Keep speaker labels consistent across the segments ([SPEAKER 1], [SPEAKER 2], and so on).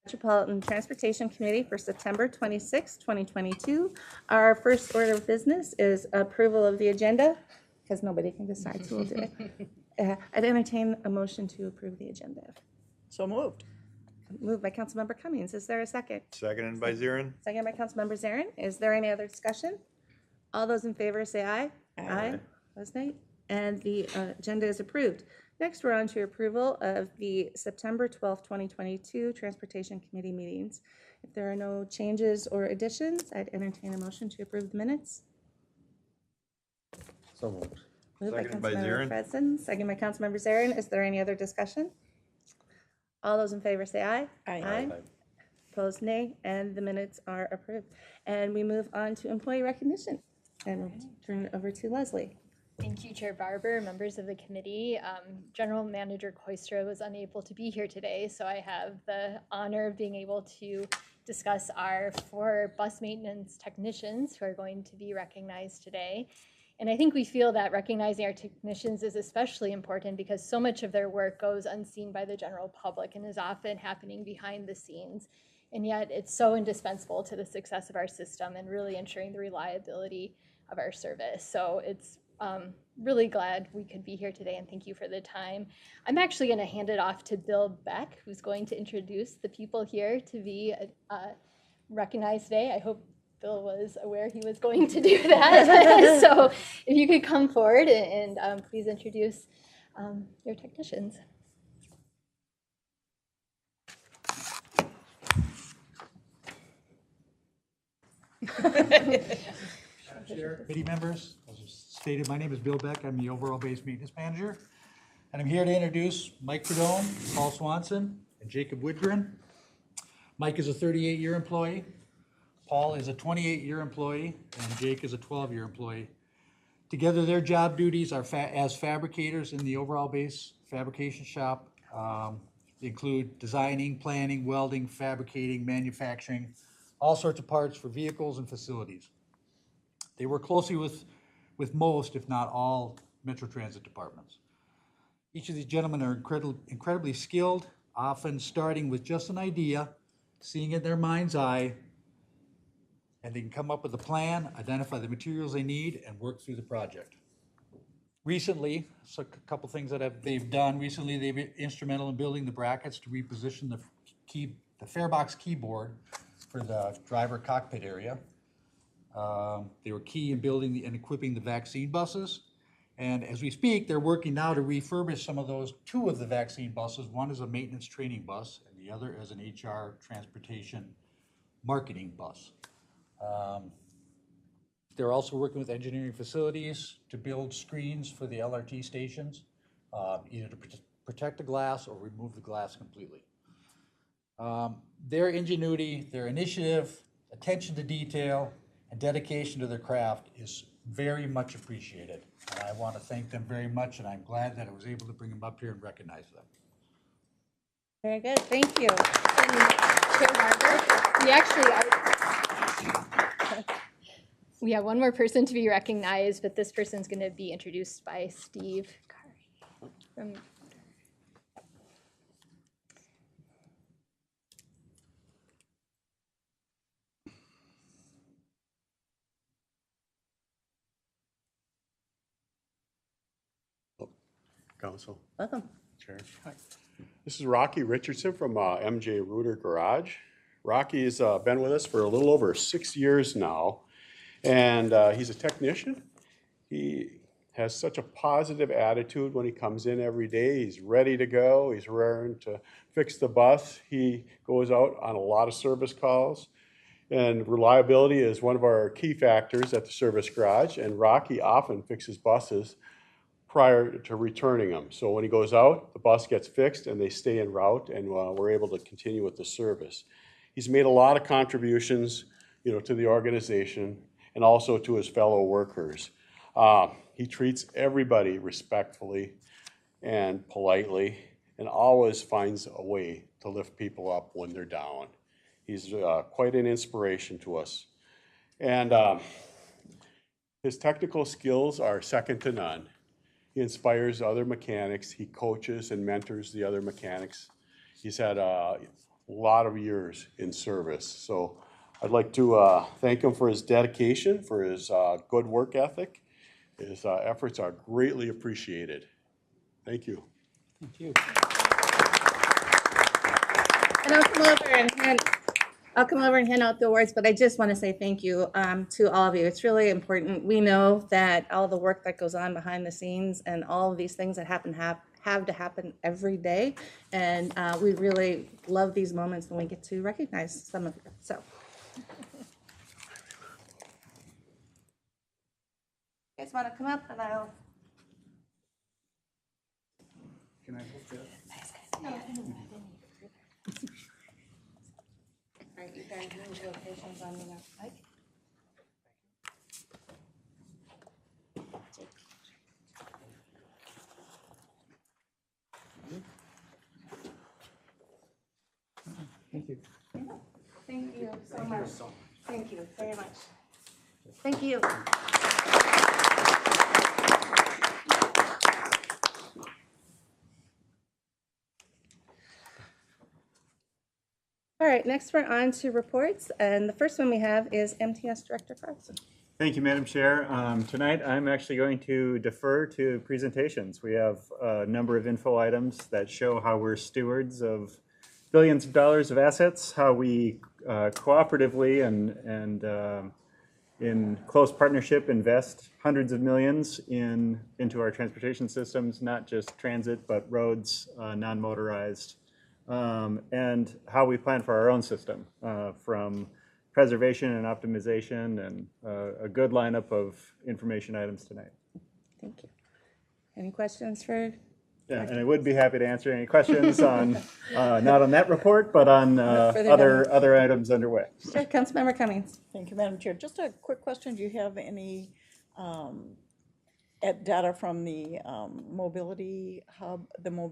[SPEAKER 1] Metropolitan Transportation Committee for September 26, 2022. Our first order of business is approval of the agenda, because nobody can decide, so we'll do it. I'd entertain a motion to approve the agenda.
[SPEAKER 2] So moved.
[SPEAKER 1] Moved by Councilmember Cummings. Is there a second?
[SPEAKER 3] Seconded by Zirin.
[SPEAKER 1] Second by Councilmember Zarin. Is there any other discussion? All those in favor say aye.
[SPEAKER 2] Aye.
[SPEAKER 1] Opposed, nay. And the agenda is approved. Next, we're on to approval of the September 12th, 2022 Transportation Committee meetings. If there are no changes or additions, I'd entertain a motion to approve the minutes.
[SPEAKER 3] So moved.
[SPEAKER 1] Moved
[SPEAKER 3] Seconded by
[SPEAKER 1] by Councilmember
[SPEAKER 3] Zarin.
[SPEAKER 1] Fredson, second by Councilmember Zarin. Is there any other discussion? All those in favor say aye.
[SPEAKER 2] Aye.
[SPEAKER 1] Opposed, nay, and the minutes are approved. And we move on to employee recognition and turn it over to Leslie.
[SPEAKER 4] Thank you, Chair Barber, members of the committee. General Manager Koistra was unable to be here today, so I have the honor of being able to discuss our 4 bus maintenance technicians who are going to be recognized today. And I think we feel that recognizing our technicians is especially important because so much of their work goes unseen by the general public and is often happening behind the scenes. And yet it's so indispensable to the success of our system and really ensuring the reliability of our service. So it's really glad we could be here today, and thank you for the time. I'm actually going to hand it off to Bill Beck, who's going to introduce the people here to be recognized today. I hope Bill was aware he was going to do that. So if you could come forward and please introduce your technicians.
[SPEAKER 5] Chair, committee members, as stated, my name is Bill Beck. I'm the overall base maintenance manager. And I'm here to introduce Mike Fredone, Paul Swanson, and Jacob Whitgren. Mike is a 38-year employee. Paul is a 28-year employee, and Jake is a 12-year employee. Together, their job duties are as fabricators in the overall base fabrication shop. They include designing, planning, welding, fabricating, manufacturing, all sorts of parts for vehicles and facilities. They work closely with most, if not all, Metro Transit departments. Each of these gentlemen are incredibly skilled, often starting with just an idea, seeing it in their mind's eye, and they can come up with a plan, identify the materials they need, and work through the project. Recently, so a couple things that they've done. Recently, they've been instrumental in building the brackets to reposition the farebox keyboard for the driver cockpit area. They were key in building and equipping the vaccine buses. And as we speak, they're working now to refurbish some of those, 2 of the vaccine buses. One is a maintenance training bus, and the other is an HR transportation marketing bus. They're also working with engineering facilities to build screens for the LRT stations, either to protect the glass or remove the glass completely. Their ingenuity, their initiative, attention to detail, and dedication to their craft is very much appreciated. And I want to thank them very much, and I'm glad that I was able to bring them up here and recognize them.
[SPEAKER 1] Very good, thank you.
[SPEAKER 4] Chair Barber, we have one more person to be recognized, but this person's going to be introduced by Steve Curry.
[SPEAKER 6] Council.
[SPEAKER 1] Welcome.
[SPEAKER 6] Chair. Hi. This is Rocky Richardson from MJ Reuter Garage. Rocky has been with us for a little over 6 years now, and he's a technician. He has such a positive attitude when he comes in every day. He's ready to go. He's raring to fix the bus. He goes out on a lot of service calls, and reliability is one of our key factors at the service garage, and Rocky often fixes buses prior to returning them. So when he goes out, the bus gets fixed and they stay en route, and we're able to continue with the service. He's made a lot of contributions, to the organization and also to his fellow workers. He treats everybody respectfully and politely, and always finds a way to lift people up when they're down. He's quite an inspiration to us. And his technical skills are second to none. He inspires other mechanics. He coaches and mentors the other mechanics. He's had lot of years in service. So I'd like to thank him for his dedication, for his good work ethic. His efforts are greatly appreciated. Thank you.
[SPEAKER 5] Thank you.
[SPEAKER 1] And I'll come over and hand out the awards, but I just want to say thank you to all of you. It's really important. We know that all the work that goes on behind the scenes and all of these things that happen have to happen every day, and we really love these moments when we get to recognize some of you. So, you guys want to come up and I'll.
[SPEAKER 5] Can I hold that?
[SPEAKER 1] All right, you guys move locations on me now. Mike?
[SPEAKER 5] Thank you.
[SPEAKER 1] Thank you so much. Thank you very much. Thank you. All right, next we're on to reports, and the first one we have is MTS Director Carlson.
[SPEAKER 2] Thank you, Madam Chair. Tonight, I'm actually going to defer to presentations. We have a number of info items that show how we're stewards of billions of dollars of assets, how we cooperatively and in close partnership invest hundreds of millions into our transportation systems, not just transit, but roads, non-motorized, and how we plan for our own system from preservation and optimization, and a good lineup of information items tonight.
[SPEAKER 1] Thank you. Any questions for?
[SPEAKER 2] Yeah, and I would be happy to answer any questions on, not on that report, but on other items underway.
[SPEAKER 1] Sure, Councilmember Cummings.
[SPEAKER 3] Thank you, Madam Chair. Just a quick question. Do you have any data from the mobility hub, the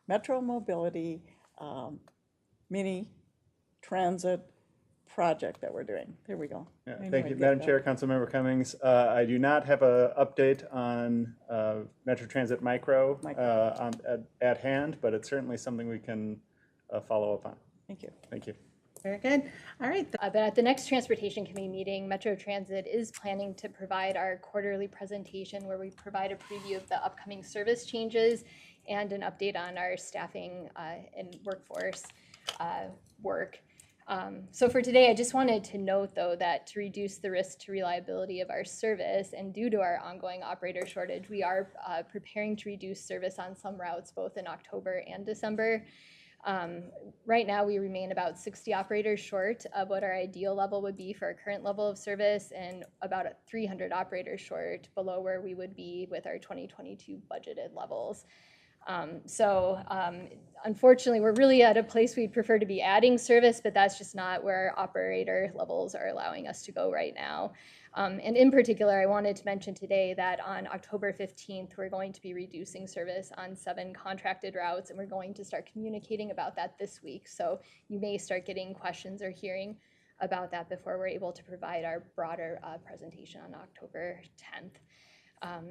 [SPEAKER 3] Metro Mobility mini transit project that we're doing? There we go.
[SPEAKER 2] Yeah,
[SPEAKER 3] I
[SPEAKER 2] thank
[SPEAKER 3] knew
[SPEAKER 2] you,
[SPEAKER 3] I'd
[SPEAKER 2] Madam
[SPEAKER 3] get
[SPEAKER 2] Chair,
[SPEAKER 3] that.
[SPEAKER 2] Councilmember Cummings. I do not have an update on Metro Transit Micro at hand, but it's certainly something we can follow up on.
[SPEAKER 3] Thank you.
[SPEAKER 2] Thank you.
[SPEAKER 1] Very good. All right.
[SPEAKER 4] But at the next Transportation Committee meeting, Metro Transit is planning to provide our quarterly presentation where we provide a preview of the upcoming service changes and an update on our staffing and workforce work. So for today, I just wanted to note, though, that to reduce the risk to reliability of our service and due to our ongoing operator shortage, we are preparing to reduce service on some routes both in October and December. Right now, we remain about 60 operators short of what our ideal level would be for our current level of service, and about 300 operators short below where we would be with our 2022 budgeted levels. Unfortunately, we're really at a place we'd prefer to be adding service, but that's just not where our operator levels are allowing us to go right now. And in particular, I wanted to mention today that on October 15th, we're going to be reducing service on 7 contracted routes, and we're going to start communicating about that this week. So you may start getting questions or hearing about that before we're able to provide our broader presentation on October 10th.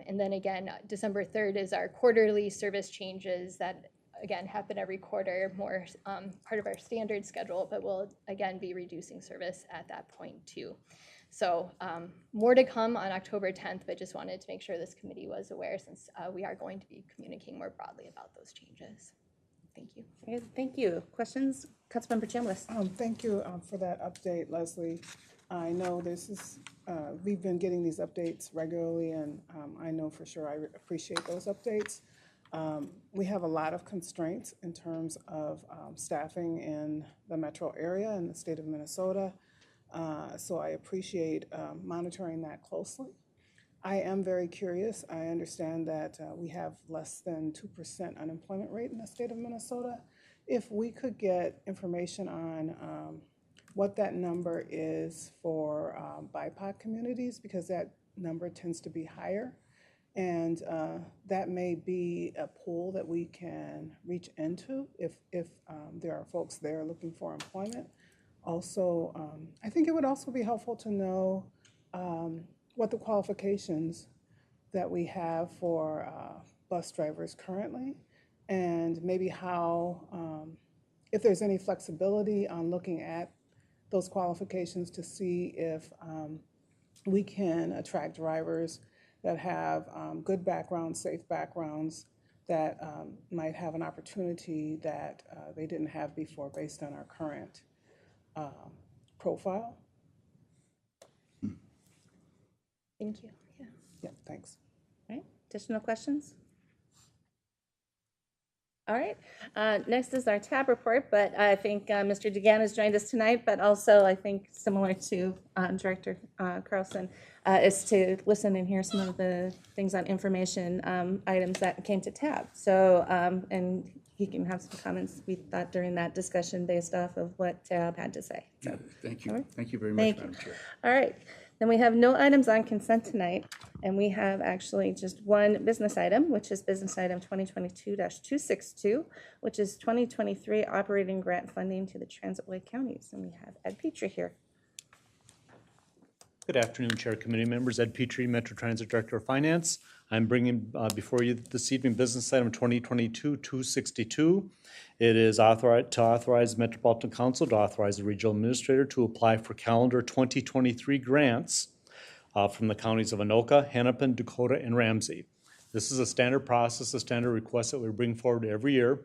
[SPEAKER 4] And then again, December 3rd is our quarterly service changes that, again, happen every quarter, more part of our standard schedule, but we'll, again, be reducing service at that point, too. So more to come on October 10th, but just wanted to make sure this committee was aware since we are going to be communicating more broadly about those changes. Thank you.
[SPEAKER 1] Good. Thank you. Questions? Councilmember Chambliss.
[SPEAKER 7] Thank you for that update, Leslie. I know this is, we've been getting these updates regularly, and I know for sure I appreciate those updates. We have a lot of constraints in terms of staffing in the metro area in the state of Minnesota, so I appreciate monitoring that closely. I am very curious. I understand that we have less than 2% unemployment rate in the state of Minnesota. If we could get information on what that number is for BIPOC communities, because that number tends to be higher. And that may be a pool that we can reach into if there are folks there looking for employment. Also, I think it would also be helpful to know what the qualifications that we have for bus drivers currently, and maybe how if there's any flexibility on looking at those qualifications to see if we can attract drivers that have good backgrounds, safe backgrounds, that might have an opportunity that they didn't have before based on our current profile.
[SPEAKER 4] Thank you. Yeah.
[SPEAKER 7] Yeah, thanks.
[SPEAKER 1] All right, additional questions? All right, next is our tab report, but I think Mr. DeGan has joined us tonight, but also I think similar to Director Carlson, is to listen and hear some of the things on information items that came to tab. So, and he can have some comments, we thought, during that discussion based off of what tab had to say. So,
[SPEAKER 8] Thank you.
[SPEAKER 1] all right.
[SPEAKER 8] Thank you very much,
[SPEAKER 1] Thank you.
[SPEAKER 8] Madam Chair.
[SPEAKER 1] All right, then we have no items on consent tonight, and we have actually just one business item, which is business item 2022-262, which is 2023 operating grant funding to the Transitway counties. And we have Ed Petrie here.
[SPEAKER 9] Good afternoon, Chair, committee members. Ed Petrie, Metro Transit Director of Finance. I'm bringing before you this evening business item 2022-262. It is to authorize Metropolitan Council to authorize the regional administrator to apply for calendar 2023 grants from the counties of Anoka, Hennepin, Dakota, and Ramsey. This is a standard process, a standard request that we bring forward every year.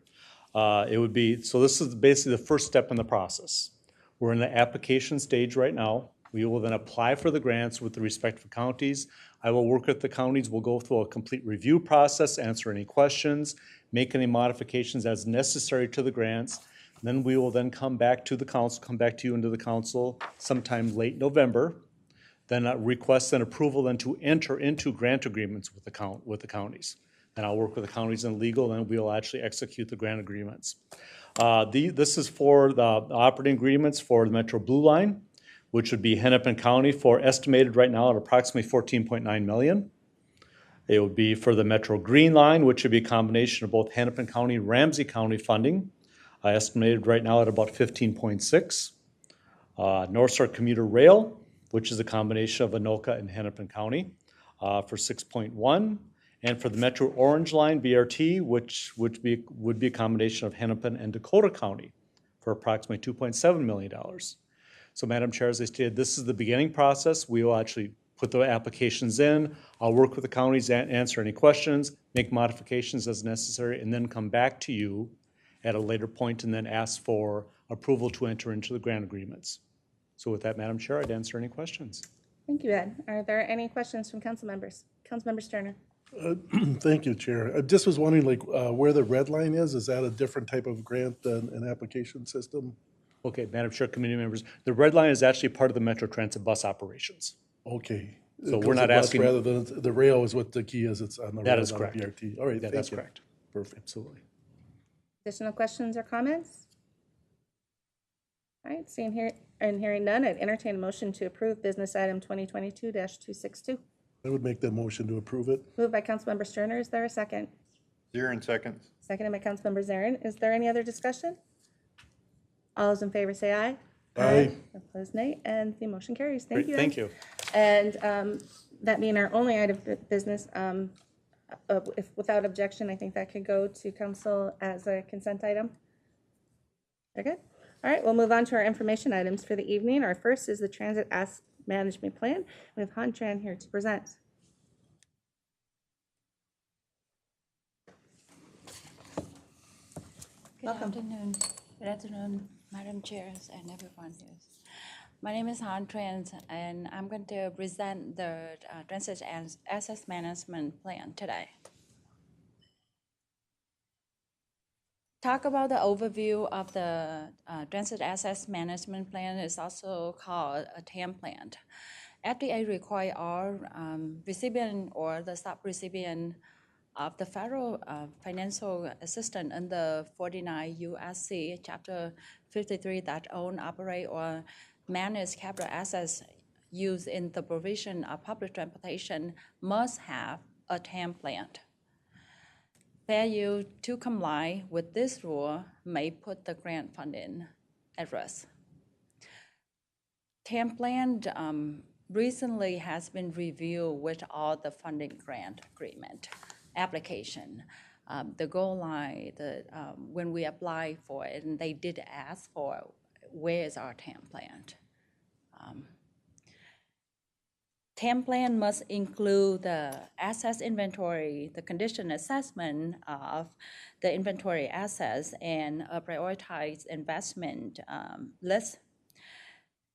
[SPEAKER 9] This is basically the first step in the process. We're in the application stage right now. We will then apply for the grants with the respective counties. I will work with the counties. We'll go through a complete review process, answer any questions, make any modifications as necessary to the grants. Then we will then come back to the council, come back to you into the council sometime late November. Then request an approval then to enter into grant agreements with the counties. Then I'll work with the counties in legal, and we'll actually execute the grant agreements. This is for the operating agreements for the Metro Blue Line, which would be Hennepin County for estimated right now at approximately $14.9 million. It would be for the Metro Green Line, which would be a combination of both Hennepin County and Ramsey County funding, estimated right now at about $15.6. North Star Commuter Rail, which is a combination of Anoka and Hennepin County, for $6.1. And for the Metro Orange Line, BRT, which would be a combination of Hennepin and Dakota County for approximately $2.7 million. So, Madam Chair, as I stated, this is the beginning process. We will actually put the applications in. I'll work with the counties, answer any questions, make modifications as necessary, and then come back to you at a later point and then ask for approval to enter into the grant agreements. So with that, Madam Chair, I'd answer any questions.
[SPEAKER 1] Thank you, Ed. Are there any questions from council members? Councilmember Sterner.
[SPEAKER 10] Thank you, Chair. I just was wondering, where the red line is that a different type of grant than an application system?
[SPEAKER 9] Okay, Madam Chair, committee members, the red line is actually part of the Metro Transit bus operations.
[SPEAKER 10] Okay.
[SPEAKER 9] So we're not asking.
[SPEAKER 10] Rather than the rail is what the key is, it's on the
[SPEAKER 9] That
[SPEAKER 10] rail,
[SPEAKER 9] is
[SPEAKER 10] not
[SPEAKER 9] correct.
[SPEAKER 10] BRT. All right,
[SPEAKER 9] Yeah,
[SPEAKER 10] thank
[SPEAKER 9] that's
[SPEAKER 10] you.
[SPEAKER 9] correct.
[SPEAKER 10] Perfect.
[SPEAKER 9] Absolutely.
[SPEAKER 1] Additional questions or comments? All right, seeing here and hearing none, I'd entertain a motion to approve business item 2022-262.
[SPEAKER 10] I would make that motion to approve it.
[SPEAKER 1] Moved by Councilmember Sterner. Is there a second?
[SPEAKER 8] Zarin seconds.
[SPEAKER 1] Seconded by Councilmember Zarin. Is there any other discussion? All those in favor say aye.
[SPEAKER 10] Aye.
[SPEAKER 1] Opposed, nay. And the motion carries. Thank
[SPEAKER 9] Great,
[SPEAKER 1] you. Ed.
[SPEAKER 9] thank you.
[SPEAKER 1] And that being our only item of business, if without objection, I think that could go to council as a consent item. Very good. All right, we'll move on to our information items for the evening. Our first is the Transit Asset Management Plan. We have Hahn Tran here to present.
[SPEAKER 11] Good afternoon, Madam Chairs and everyone here. My name is Hahn Tran, and I'm going to present the Transit Asset Management Plan today. Talk about the overview of the Transit Asset Management Plan is also called a TAM plan. FDA require all recipient or the sub-recipient of the federal financial assistance under 49 U.S.C. Chapter 53 that own, operate, or manage capital assets used in the provision of public transportation must have a TAM plan. Failure to comply with this rule may put the grant funding at risk. TAM plan recently has been reviewed with all the funding grant agreement application. the goal line, when we apply for it, and they did ask for where is our TAM plan. TAM plan must include the assets inventory, the condition assessment of the inventory assets, and a prioritized investment list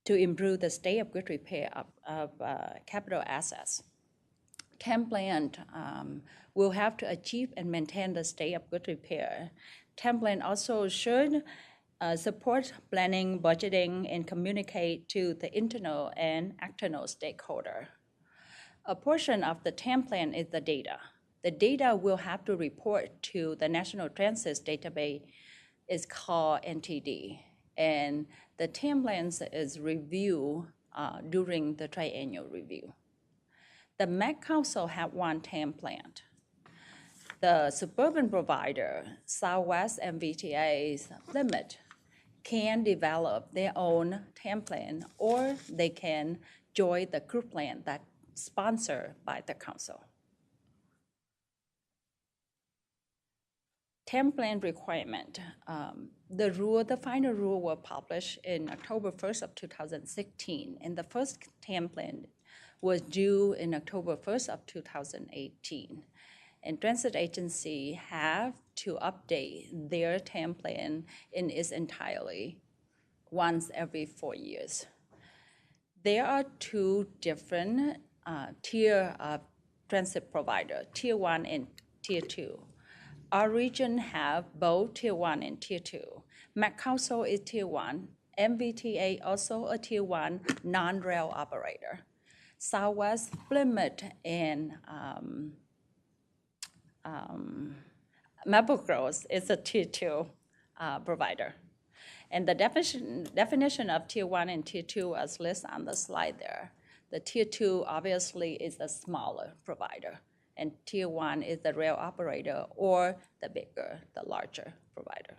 [SPEAKER 11] to improve the state of good repair of capital assets. TAM plan will have to achieve and maintain the state of good repair. TAM plan also should support planning, budgeting, and communicate to the internal and external stakeholder. A portion of the TAM plan is the data. The data will have to report to the National Transit Database. It's called NTD. And the TAM plans is reviewed during the triennial review. The Met Council have one TAM plan. The suburban provider, Southwest MVTA's Limit, can develop their own TAM plan, or they can join the group plan that's sponsored by the council. TAM plan requirement. The final rule was published in October 1st of 2016, and the first TAM plan was due in October 1st of 2018. And transit agency have to update their TAM plan in its entirety once every 4 years. There are two different tier of transit provider, Tier 1 and Tier 2. Our region have both Tier 1 and Tier 2. Met Council is Tier 1. MVTA also a Tier 1 non-rail operator. Southwest, Plymouth, and Maple Grove is a Tier 2 provider. And the definition of Tier 1 and Tier 2 is listed on the slide there. The Tier 2 obviously is a smaller provider, and Tier 1 is the rail operator or the bigger, the larger provider.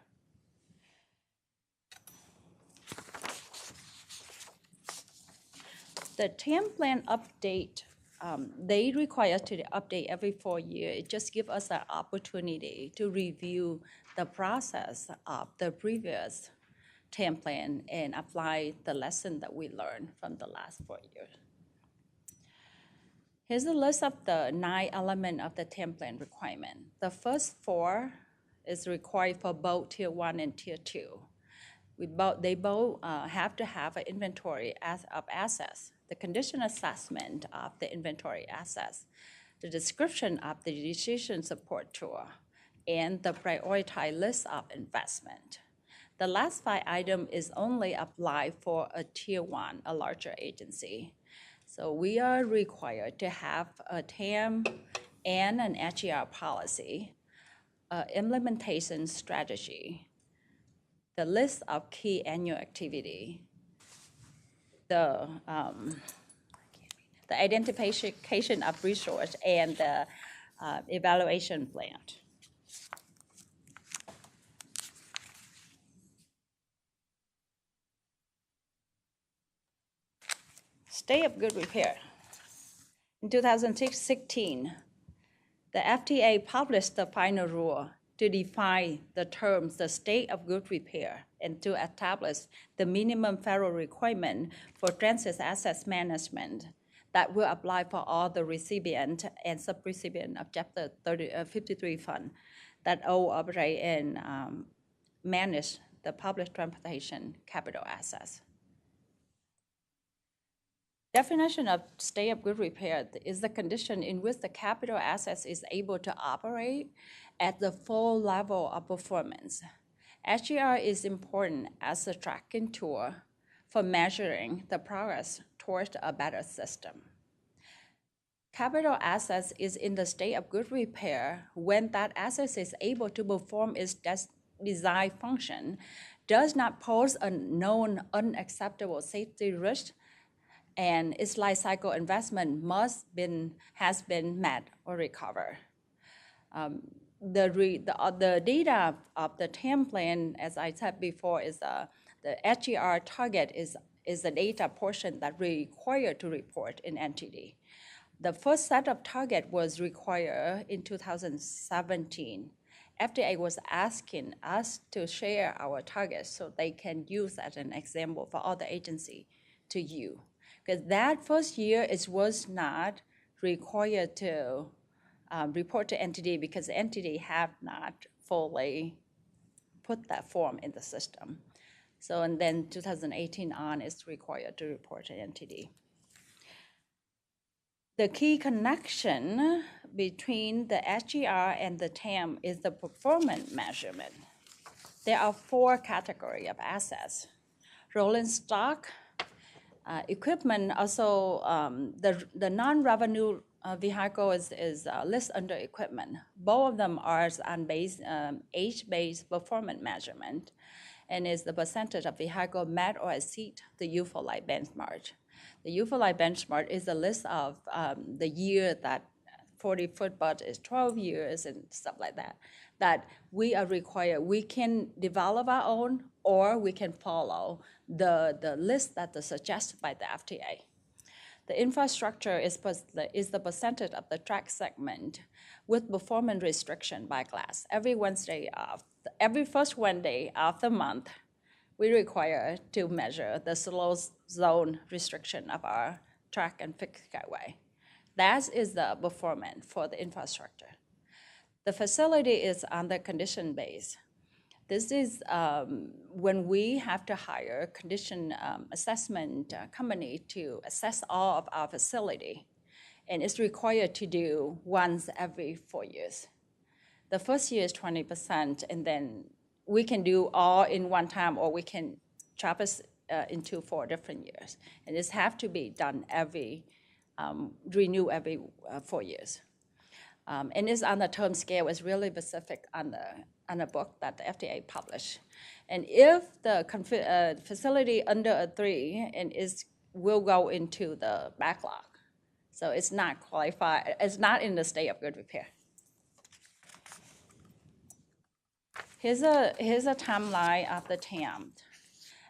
[SPEAKER 11] The TAM plan update, they require us to update every 4 years. It just gives us an opportunity to review the process of the previous TAM plan and apply the lesson that we learned from the last 4 years. Here's a list of the 9 elements of the TAM plan requirement. The first 4 is required for both Tier 1 and Tier 2. They both have to have an inventory of assets, the condition assessment of the inventory assets, the description of the decision support tool, and the prioritized list of investment. The last 5 items is only applied for a Tier 1, a larger agency. So we are required to have a TAM and an HER policy, implementation strategy, the list of key annual activity, the identification of resource, and the evaluation plan. State of good repair. In 2016, the FTA published the final rule to define the terms, the state of good repair, and to establish the minimum federal requirement for transit assets management that will apply for all the recipient and sub-recipient of Chapter 53 fund that all operate and manage the public transportation capital assets. Definition of state of good repair is the condition in which the capital assets is able to operate at the full level of performance. HER is important as a tracking tool for measuring the progress towards a better system. Capital assets is in the state of good repair when that asset is able to perform its desired function, does not pose a known unacceptable safety risk, and its life cycle investment has been met or recovered. The data of the TAM plan, as I said before, is the HER target is the data portion that we require to report in NTD. The first set of target was required in 2017, FDA was asking us to share our targets so they can use as an example for other agency to use. Because that first year it was not required to report to NTD because NTD have not fully put that form in the system. So, and then 2018 on, it's required to report to NTD. The key connection between the SGR and the TAM is the performance measurement. There are 4 categories of assets. Rolling stock, equipment, also the non-revenue vehicle is listed under equipment. Both of them are on age-based performance measurement, and is the percentage of vehicle met or exceed the useful life benchmark. The useful life benchmark is a list of the year that 40-foot bus is 12 years and stuff like that, that we are required, we can develop our own or we can follow the list that is suggested by the FDA. The infrastructure is the percentage of the track segment with performance restriction by class. Every first Wednesday of the month, we require to measure the slow zone restriction of our track and fixed skyway. That is the performance for the infrastructure. The facility is on the condition base. This is when we have to hire a condition assessment company to assess all of our facility, and it's required to do once every 4 years. The first year is 20%, and then we can do all in one time, or we can chop it into 4 different years. And this have to be done renew every 4 years. And it's on the term scale. It's really specific on a book that the FDA published. And if the facility under a 3 and will go into the backlog, so it's not qualified. It's not in the state of good repair. Here's a timeline of the TAM.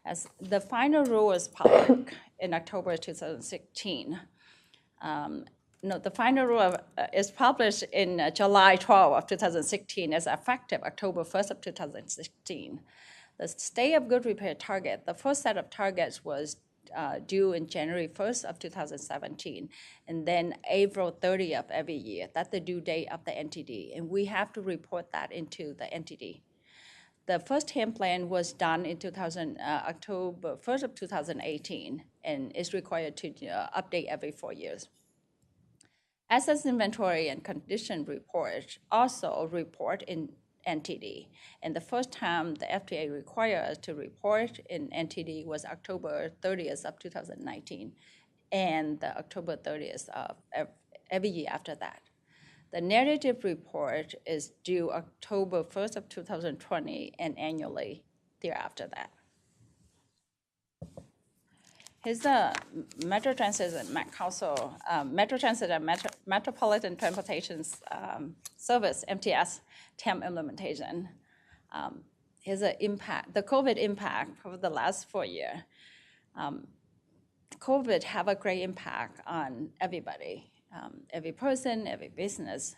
[SPEAKER 11] As the final rule is public in October 2016. The final rule is published in July 12 of 2016 as effective October 1st of 2016. The state of good repair target, the first set of targets was due in January 1st of 2017, and then April 30th of every year. That's the due date of the NTD, and we have to report that into the NTD. The first TAM plan was done in October 1st of 2018, and is required to update every 4 years. Assets inventory and condition report also report in NTD. And the first time the FDA required us to report in NTD was October 30th of 2019, and the October 30th of every year after that. The narrative report is due October 1st of 2020 and annually thereafter that. Here's the Metro Transit and Met Council, Metro Transit and Metropolitan Transportation Service, MTS, TAM implementation. Here's the impact, the COVID impact over the last 4 years. COVID have a great impact on everybody, every person, every business.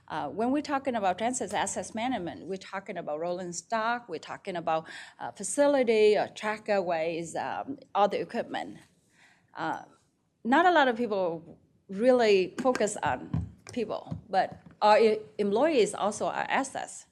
[SPEAKER 11] When we're talking about transit asset management, we're talking about rolling stock, we're talking about facility, or trackaways, all the equipment. Not a lot of people really focus on people, but our employees also are assets.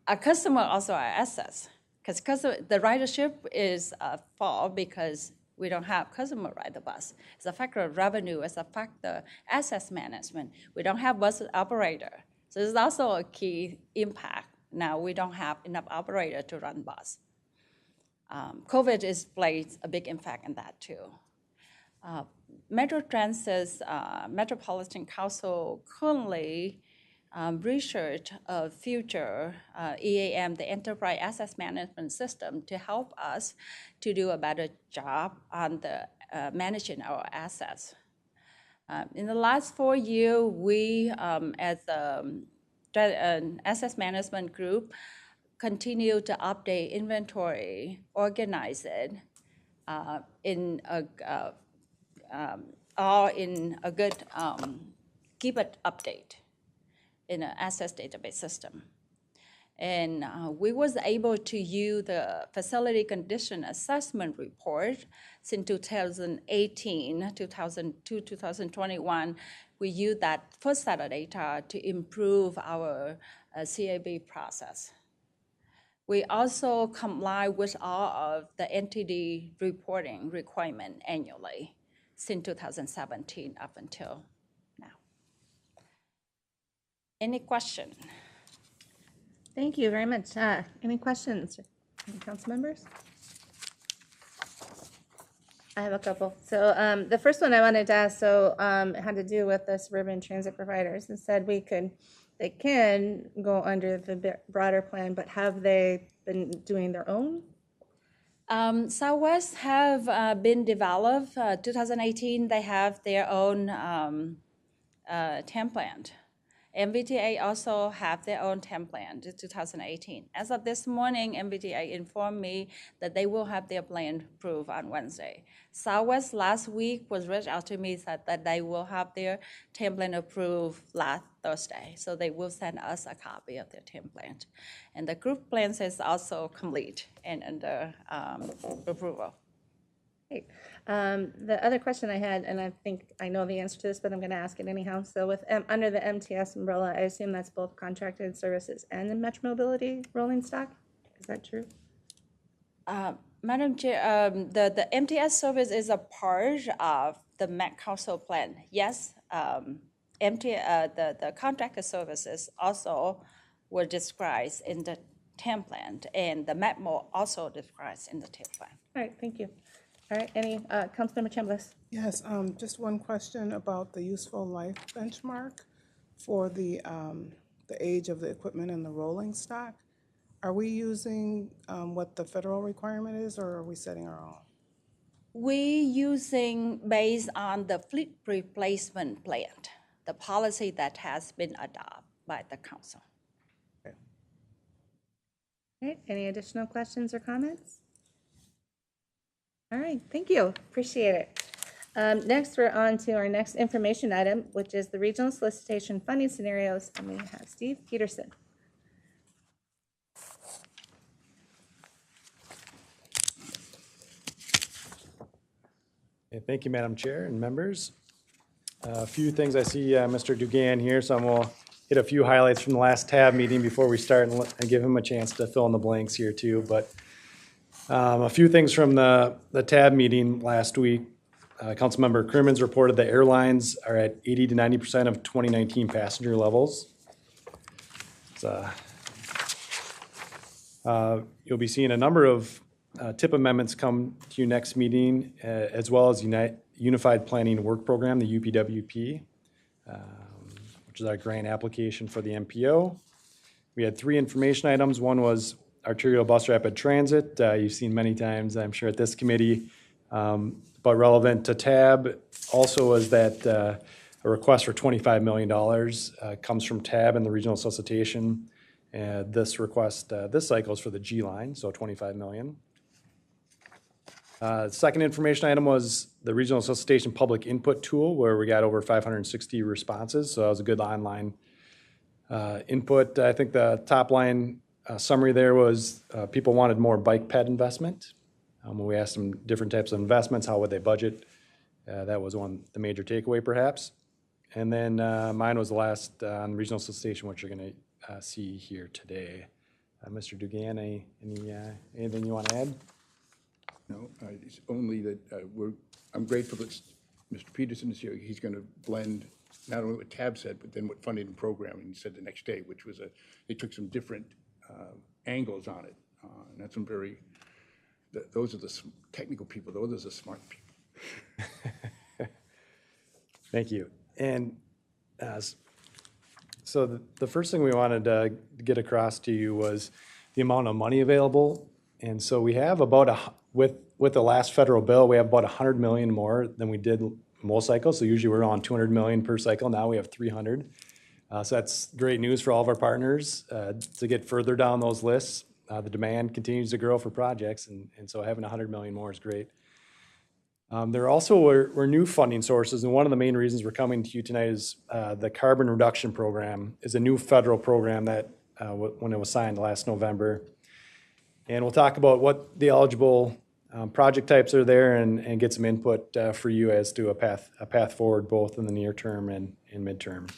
[SPEAKER 11] Our customer also are assets, because the ridership is fall because we don't have customer ride the bus. It's a factor of revenue. It's a factor asset management. We don't have bus operator. So it's also a key impact. Now we don't have enough operator to run bus. COVID plays a big impact in that too. Metro Transit's Metropolitan Council currently research a future EAM, the Enterprise Asset Management System, to help us to do a better job on the managing our assets. In the last 4 years, we, as an asset management group, continue to update inventory, organize it all in a good keep it update in an assets database system. And we was able to use the facility condition assessment report since 2018, 2002, 2021. We use that first set of data to improve our CAB process. We also comply with all of the NTD reporting requirement annually since 2017 up until now. Any question?
[SPEAKER 1] Thank you very much. Any questions from council members? I have a couple. So the first one I wanted to ask, it had to do with the suburban transit providers, and said they can go under the broader plan, but have they been doing their own?
[SPEAKER 11] Southwest have been developed. 2018, they have their own template. MBTA also have their own template in 2018. As of this morning, MBTA informed me that they will have their plan approved on Wednesday. Southwest last week was reached out to me, said that they will have their template approved last Thursday. So they will send us a copy of their template. And the group plans is also complete and under approval.
[SPEAKER 1] Great. The other question I had, and I think I know the answer to this, but I'm going to ask it anyhow. So with under the MTS umbrella, I assume that's both contracted services and the Metromobility rolling stock? Is that true?
[SPEAKER 11] Madam Chair, the MTS service is a part of the Met Council plan. Yes, the contracted services also were described in the template, and the METMO also described in the template.
[SPEAKER 1] All right, thank you. All right, any, Councilmember Chambliss?
[SPEAKER 7] Yes, just one question about the useful life benchmark for the age of the equipment and the rolling stock. Are we using what the federal requirement is, or are we setting our own?
[SPEAKER 11] We using based on the fleet replacement plan, the policy that has been adopted by the council.
[SPEAKER 1] All right, any additional questions or comments? All right, thank you, appreciate it. Next, we're on to our next information item, which is the regional solicitation funding scenarios, and we have Steve Peterson.
[SPEAKER 9] Thank you, Madam Chair and members. A few things I see Mr. Dugan here, so I'm going to hit a few highlights from the last tab meeting before we start and give him a chance to fill in the blanks here too. But a few things from the tab meeting last week. Councilmember Crimmins reported that airlines are at 80 to 90% of 2019 passenger levels. You'll be seeing a number of TIP amendments come to you next meeting, as well as Unified Planning Work Program, the UPWP, which is our grant application for the MPO. We had 3 information items. One was arterial bus rapid transit. You've seen many times, I'm sure, at this committee, but relevant to TAB also was that a request for $25 million comes from TAB and the regional solicitation. This request, this cycle is for the G line, so $25 million. Second information item was the regional solicitation public input tool, where we got over 560 responses. So that was a good online input. I think the top line summary there was people wanted more bike ped investment. When we asked them different types of investments, how would they budget? That was the major takeaway, perhaps. And then mine was the last on regional solicitation, which you're going to see here today. Mr. Dugan, anything you want to add?
[SPEAKER 8] No, it's only that I'm grateful that Mr. Peterson is here. He's going to blend not only what TAB said, but then what funding and programming said the next day, which was they took some different angles on it. And that's some those are the technical people. Those are the smart people.
[SPEAKER 9] Thank you. And so the first thing we wanted to get across to you was the amount of money available. And so we have about with the last federal bill, we have about $100 million more than we did most cycles. So usually we're on $200 million per cycle. Now we have $300. So that's great news for all of our partners to get further down those lists. The demand continues to grow for projects, and so having $100 million more is great. There also were new funding sources, and one of the main reasons we're coming to you tonight is the Carbon Reduction Program is a new federal program that when it was signed last November. And we'll talk about what the eligible project types are there and get some input for you as to a path forward, both in the near term and midterm.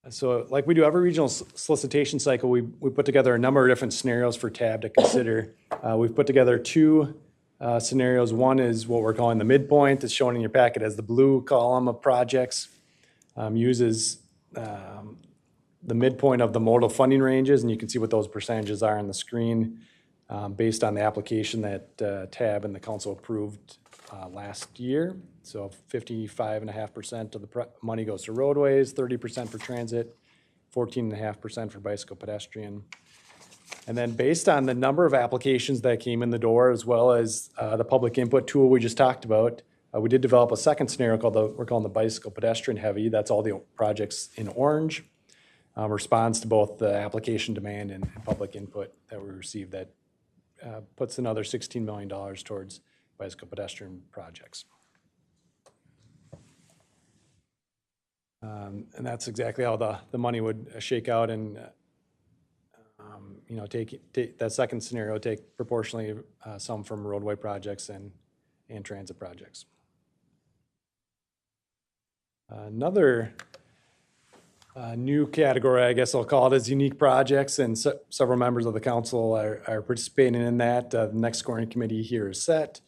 [SPEAKER 9] So like we do every regional solicitation cycle, we put together a number of different scenarios for TAB to consider. We've put together two scenarios. One is what we're calling the midpoint. It's shown in your packet as the blue column of projects. Uses the midpoint of the modal funding ranges, and you can see what those percentages are on the screen based on the application that TAB and the council approved last year. So 55.5% of the money goes to roadways, 30% for transit, 14.5% for bicycle pedestrian. And then based on the number of applications that came in the door, as well as the public input tool we just talked about, we did develop a second scenario we're calling the bicycle pedestrian heavy. That's all the projects in orange. Responds to both the application demand and public input that we received that puts another $16 million towards bicycle pedestrian projects. And that's exactly how the money would shake out, and take that second scenario, take proportionally some from roadway projects and transit projects. Another new category, I guess I'll call it, is unique projects, and several members of the council are participating in that. The next scoring committee here is set.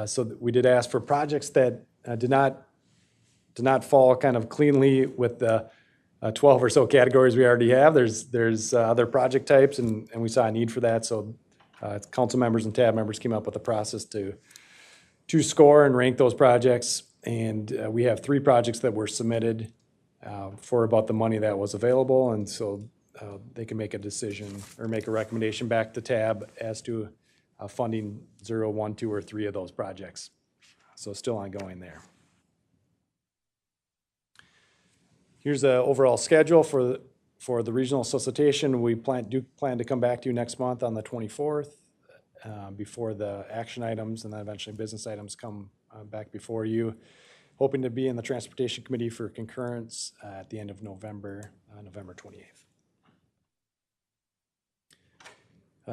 [SPEAKER 9] So we did ask for projects that did not fall kind of cleanly with the 12 or so categories we already have. There's other project types, and we saw a need for that. So council members and TAB members came up with a process to score and rank those projects. And we have 3 projects that were submitted for about the money that was available. And so they can make a decision or make a recommendation back to TAB as to funding 0, 1, 2, or 3 of those projects. So still ongoing there. Here's the overall schedule for the regional solicitation. We plan to come back to you next month on the 24th before the action items, and then eventually business items come back before you. Hoping to be in the Transportation Committee for concurrence at the end of November, November 28th.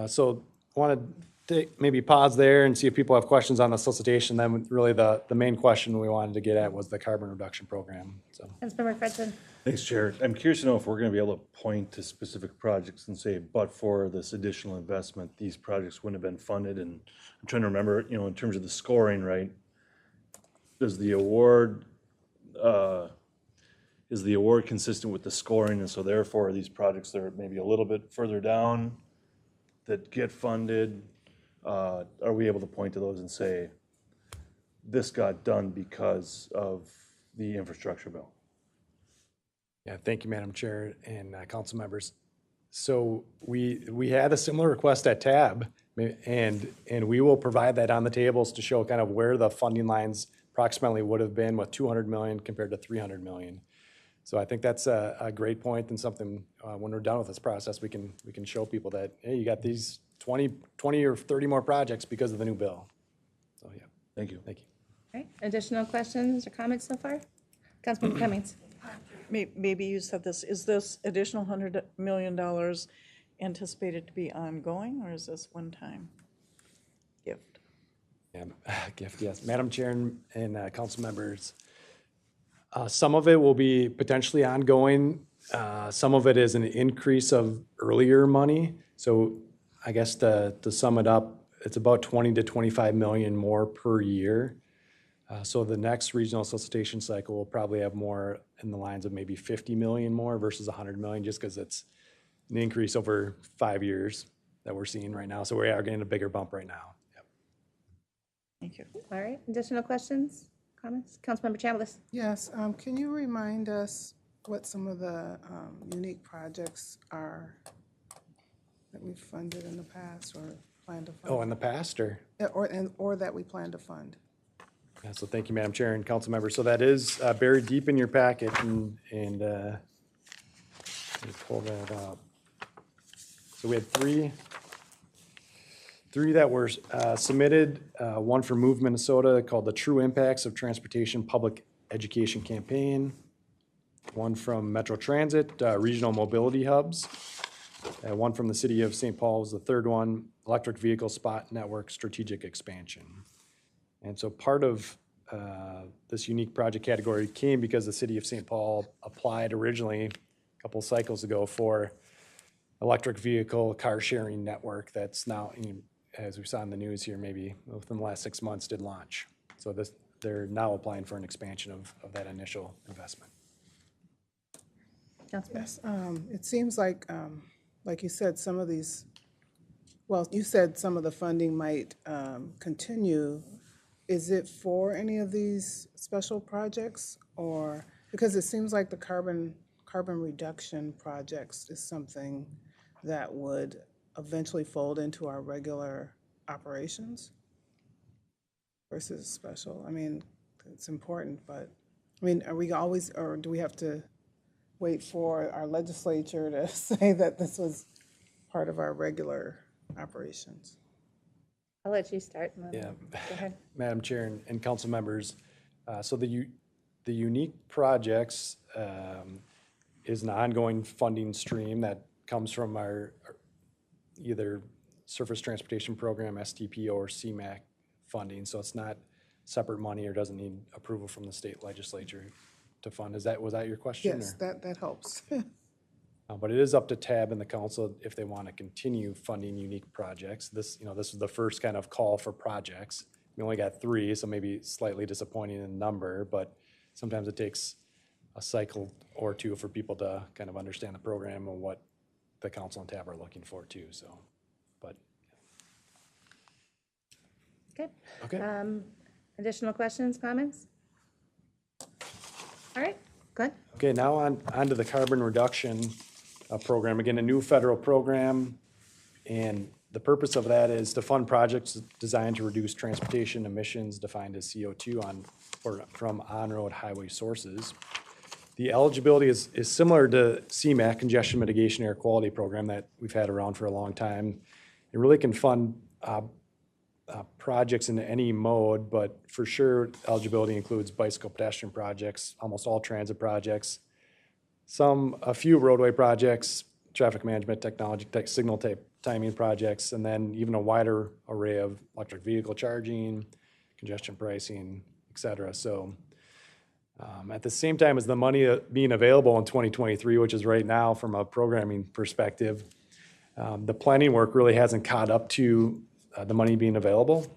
[SPEAKER 9] So I want to maybe pause there and see if people have questions on the solicitation. Then really the main question we wanted to get at was the carbon reduction program. So.
[SPEAKER 1] Councilmember Fredson.
[SPEAKER 12] Thanks, Chair. I'm curious to know if we're going to be able to point to specific projects and say, but for this additional investment, these projects wouldn't have been funded. And I'm trying to remember, in terms of the scoring, right? Does the award, is the award consistent with the scoring? And so therefore, these projects that are maybe a little bit further down that get funded, are we able to point to those and say, this got done because of the infrastructure bill?
[SPEAKER 9] Yeah, thank you, Madam Chair and council members. So we had a similar request at TAB, and we will provide that on the tables to show kind of where the funding lines approximately would have been with 200 million compared to 300 million. So I think that's a great point, and something when we're done with this process, we can show people that, hey, you got these 20 or 30 more projects because of the new bill. So yeah.
[SPEAKER 12] Thank you.
[SPEAKER 9] Thank you.
[SPEAKER 1] All right, additional questions or comments so far? Councilmember Cummings.
[SPEAKER 3] Maybe you said this, is this additional $100 million anticipated to be ongoing, or is this one-time gift?
[SPEAKER 9] Yeah, gift, yes. Madam Chair and council members, some of it will be potentially ongoing. Some of it is an increase of earlier money. So I guess to sum it up, it's about 20 to 25 million more per year. So the next regional solicitation cycle will probably have more in the lines of maybe 50 million more versus 100 million, just because it's an increase over 5 years that we're seeing right now. So we are getting a bigger bump right now. Yep.
[SPEAKER 3] Thank you.
[SPEAKER 1] All right, additional questions, comments? Councilmember Chambliss.
[SPEAKER 7] Yes, can you remind us what some of the unique projects are that we've funded in the past or plan to fund?
[SPEAKER 9] Oh, in the past, or?
[SPEAKER 7] Yeah, or that we plan to fund?
[SPEAKER 9] Yeah, so thank you, Madam Chair and council members. So that is buried deep in your packet, and let me pull that up. So we had three that were submitted. One for Move Minnesota called the True Impacts of Transportation Public Education Campaign.
[SPEAKER 13] one from Metro Transit, Regional Mobility Hubs. One from the City of St. Paul was the third one, Electric Vehicle Spot Network Strategic Expansion. And so part of this unique project category came because the City of St. Paul applied originally a couple cycles ago for electric vehicle car sharing network that's now, as we saw in the news here, maybe within the last 6 months did launch. So they're now applying for an expansion of that initial investment.
[SPEAKER 1] Councilman?
[SPEAKER 7] Yes, it seems like you said, some of these, well, you said some of the funding might continue. Is it for any of these special projects, or, because it seems like the carbon reduction projects is something that would eventually fold into our regular operations versus special? I mean, it's important, but, I mean, are we always, or do we have to wait for our legislature to say that this was part of our regular operations?
[SPEAKER 1] I'll let you start.
[SPEAKER 13] Yeah.
[SPEAKER 1] Go ahead.
[SPEAKER 13] Madam Chair and council members, so the unique projects is an ongoing funding stream that comes from our either Surface Transportation Program, STP, or CMAQ funding. So it's not separate money or doesn't need approval from the state legislature to fund. Was that your question?
[SPEAKER 7] Yes,
[SPEAKER 13] or?
[SPEAKER 7] that helps.
[SPEAKER 13] But it is up to TAB and the council if they want to continue funding unique projects. This was the first kind of call for projects. We only got 3, so maybe slightly disappointing in number, but sometimes it takes a cycle or 2 for people to kind of understand the program and what the council and TAB are looking for too. So, but
[SPEAKER 1] Okay.
[SPEAKER 13] okay.
[SPEAKER 1] Additional questions, comments? All right, go ahead.
[SPEAKER 13] Okay, now on to the carbon reduction program. Again, a new federal program, and the purpose of that is to fund projects designed to reduce transportation emissions defined as CO2 from on-road highway sources. The eligibility is similar to CMAQ, Congestion Mitigation Air Quality Program, that we've had around for a long time. It really can fund projects in any mode, but for sure eligibility includes bicycle pedestrian projects, almost all transit projects, a few roadway projects, traffic management technology, signal timing projects, and then even a wider array of electric vehicle charging, congestion pricing, et cetera. So at the same time as the money being available in 2023, which is right now from a programming perspective, the planning work really hasn't caught up to the money being available.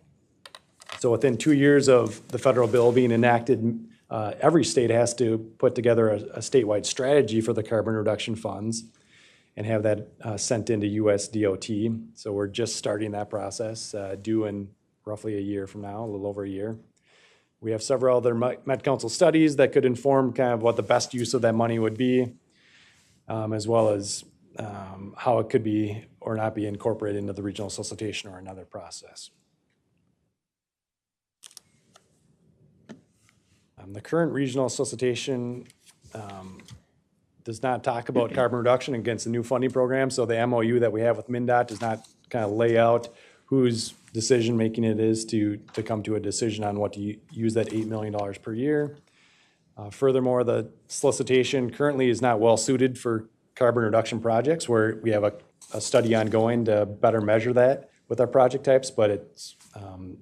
[SPEAKER 13] So within 2 years of the federal bill being enacted, every state has to put together a statewide strategy for the carbon reduction funds and have that sent into US DOT. So we're just starting that process, due in roughly a year from now, a little over a year. We have several other Met Council studies that could inform kind of what the best use of that money would be, as well as how it could be or not be incorporated into the regional solicitation or another process. The current regional solicitation does not talk about carbon reduction against the new funding program, so the MOU that we have with MnDOT does not kind of lay out whose decision-making it is to come to a decision on what to use that $8 million per year. Furthermore, the solicitation currently is not well-suited for carbon reduction projects, where we have a study ongoing to better measure that with our project types, but it's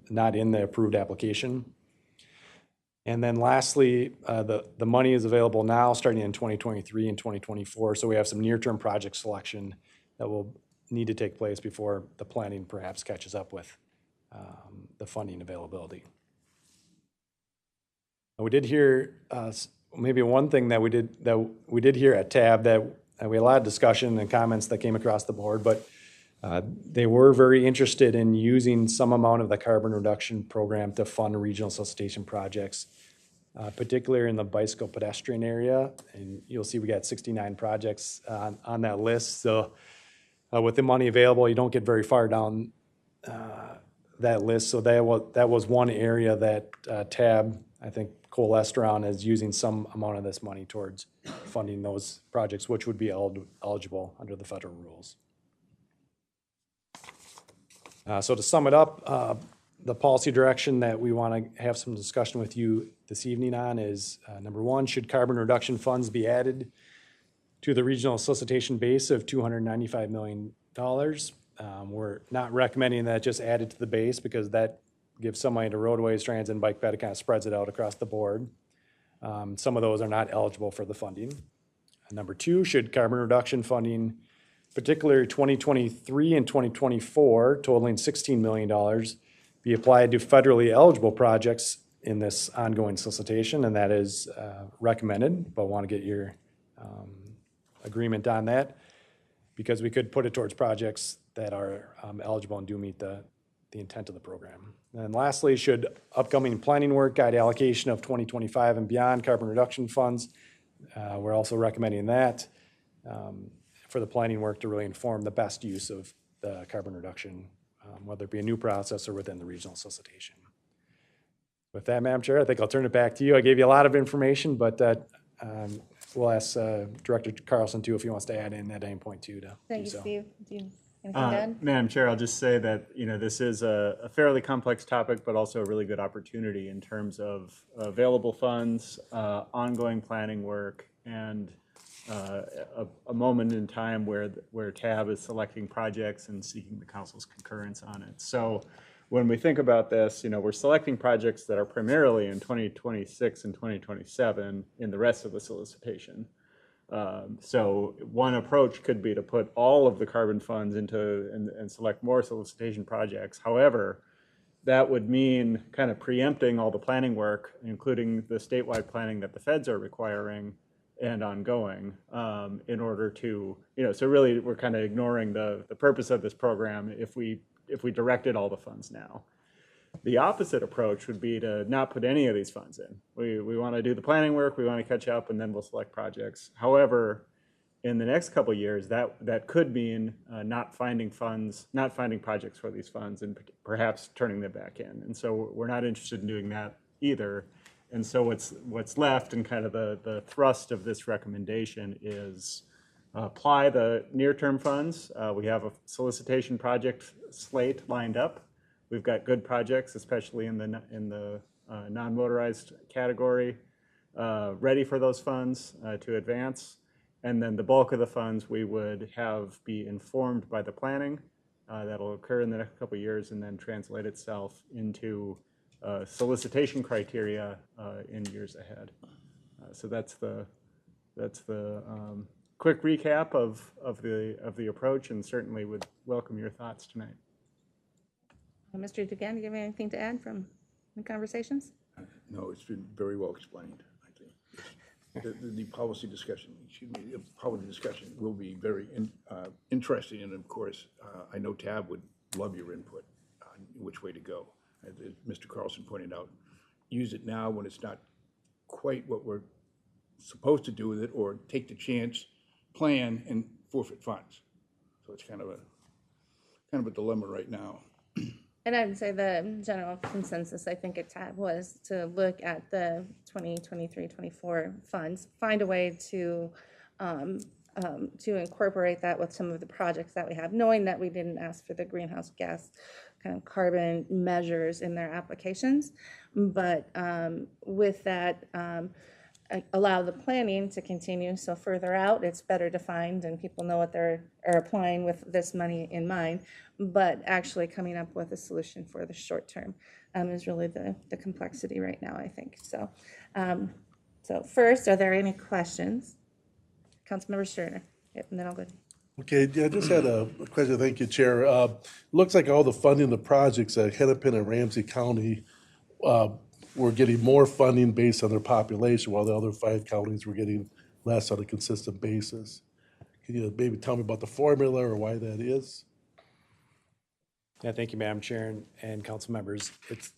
[SPEAKER 13] not in the approved application. And then lastly, the money is available now starting in 2023 and 2024. So we have some near-term project selection that will need to take place before the planning perhaps catches up with the funding availability. We did hear maybe one thing that we did hear at TAB that we had a lot of discussion and comments that came across the board, but they were very interested in using some amount of the carbon reduction program to fund regional solicitation projects, particularly in the bicycle pedestrian area. And you'll see we got 69 projects on that list. So with the money available, you don't get very far down that list. So that was one area that TAB, I think, coalesced around as using some amount of this money towards funding those projects, which would be eligible under the federal rules. So to sum it up, the policy direction that we want to have some discussion with you this evening on is, number one, should carbon reduction funds be added to the regional solicitation base of $295 million? We're not recommending that just added to the base because that gives some money to roadways, transit, and bike ped. It kind of spreads it out across the board. Some of those are not eligible for the funding. Number two, should carbon reduction funding, particularly 2023 and 2024, totaling $16 million, be applied to federally eligible projects in this ongoing solicitation? And that is recommended, but want to get your agreement on that, because we could put it towards projects that are eligible and do meet the intent of the program. And lastly, should upcoming planning work guide allocation of 2025 and beyond carbon reduction funds? We're also recommending that for the planning work to really inform the best use of the carbon reduction, whether it be a new process or within the regional solicitation. With that, Madam Chair, I think I'll turn it back to you. I gave you a lot of information, but we'll ask Director Carlson too if he wants to add in at any point too to
[SPEAKER 1] Thank
[SPEAKER 13] do
[SPEAKER 1] you,
[SPEAKER 13] so.
[SPEAKER 1] Steve. Do you anything to add?
[SPEAKER 2] Madam Chair, I'll just say that, this is a fairly complex topic, but also a really good opportunity in terms of available funds, ongoing planning work, and a moment in time where TAB is selecting projects and seeking the council's concurrence on it. So when we think about this, we're selecting projects that are primarily in 2026 and 2027 in the rest of the solicitation. So one approach could be to put all of the carbon funds into and select more solicitation projects. However, that would mean kind of preempting all the planning work, including the statewide planning that the feds are requiring and ongoing, in order to, so really we're kind of ignoring the purpose of this program if we directed all the funds now. The opposite approach would be to not put any of these funds in. We want to do the planning work, we want to catch up, and then we'll select projects. However, in the next couple of years, that could mean not finding projects for these funds and perhaps turning them back in. And so we're not interested in doing that either. And so what's left and kind of the thrust of this recommendation is apply the near-term funds. We have a solicitation project slate lined up. We've got good projects, especially in the non-motorized category, ready for those funds to advance. And then the bulk of the funds we would have be informed by the planning that'll occur in the next couple of years and then translate itself into solicitation criteria in years ahead. So that's the quick recap of the approach, and certainly would welcome your thoughts tonight.
[SPEAKER 1] Mr. Dugan, do you have anything to add from the conversations?
[SPEAKER 8] No, it's been very well explained, I think. The policy discussion, will be very interesting, and of course, I know Tab would love your input on which way to go. As Mr. Carlson pointed out, use it now when it's not quite what we're supposed to do with it, or take the chance, plan, and forfeit funds. So it's kind of a dilemma right now.
[SPEAKER 1] And I would say the general consensus, I think, at TAB was to look at the 2023-24 funds, find a way to incorporate that with some of the projects that we have, knowing that we didn't ask for the greenhouse gas kind of carbon measures in their applications, but with that, allow the planning to continue. So further out, it's better defined and people know what they're applying with this money in mind, but actually coming up with a solution for the short term is really the complexity right now, I think. So, so first, are there any questions? Councilmember Sturner, yep, and then I'll go.
[SPEAKER 10] Okay, yeah, I just had a question. Thank you, Chair. Looks like all the funding, the projects at Hennepin and Ramsey County were getting more funding based on their population, while the other 5 counties were getting less on a consistent basis. Can you maybe tell me about the formula or why that is?
[SPEAKER 13] Yeah, thank you, Madam Chair and council members. It's,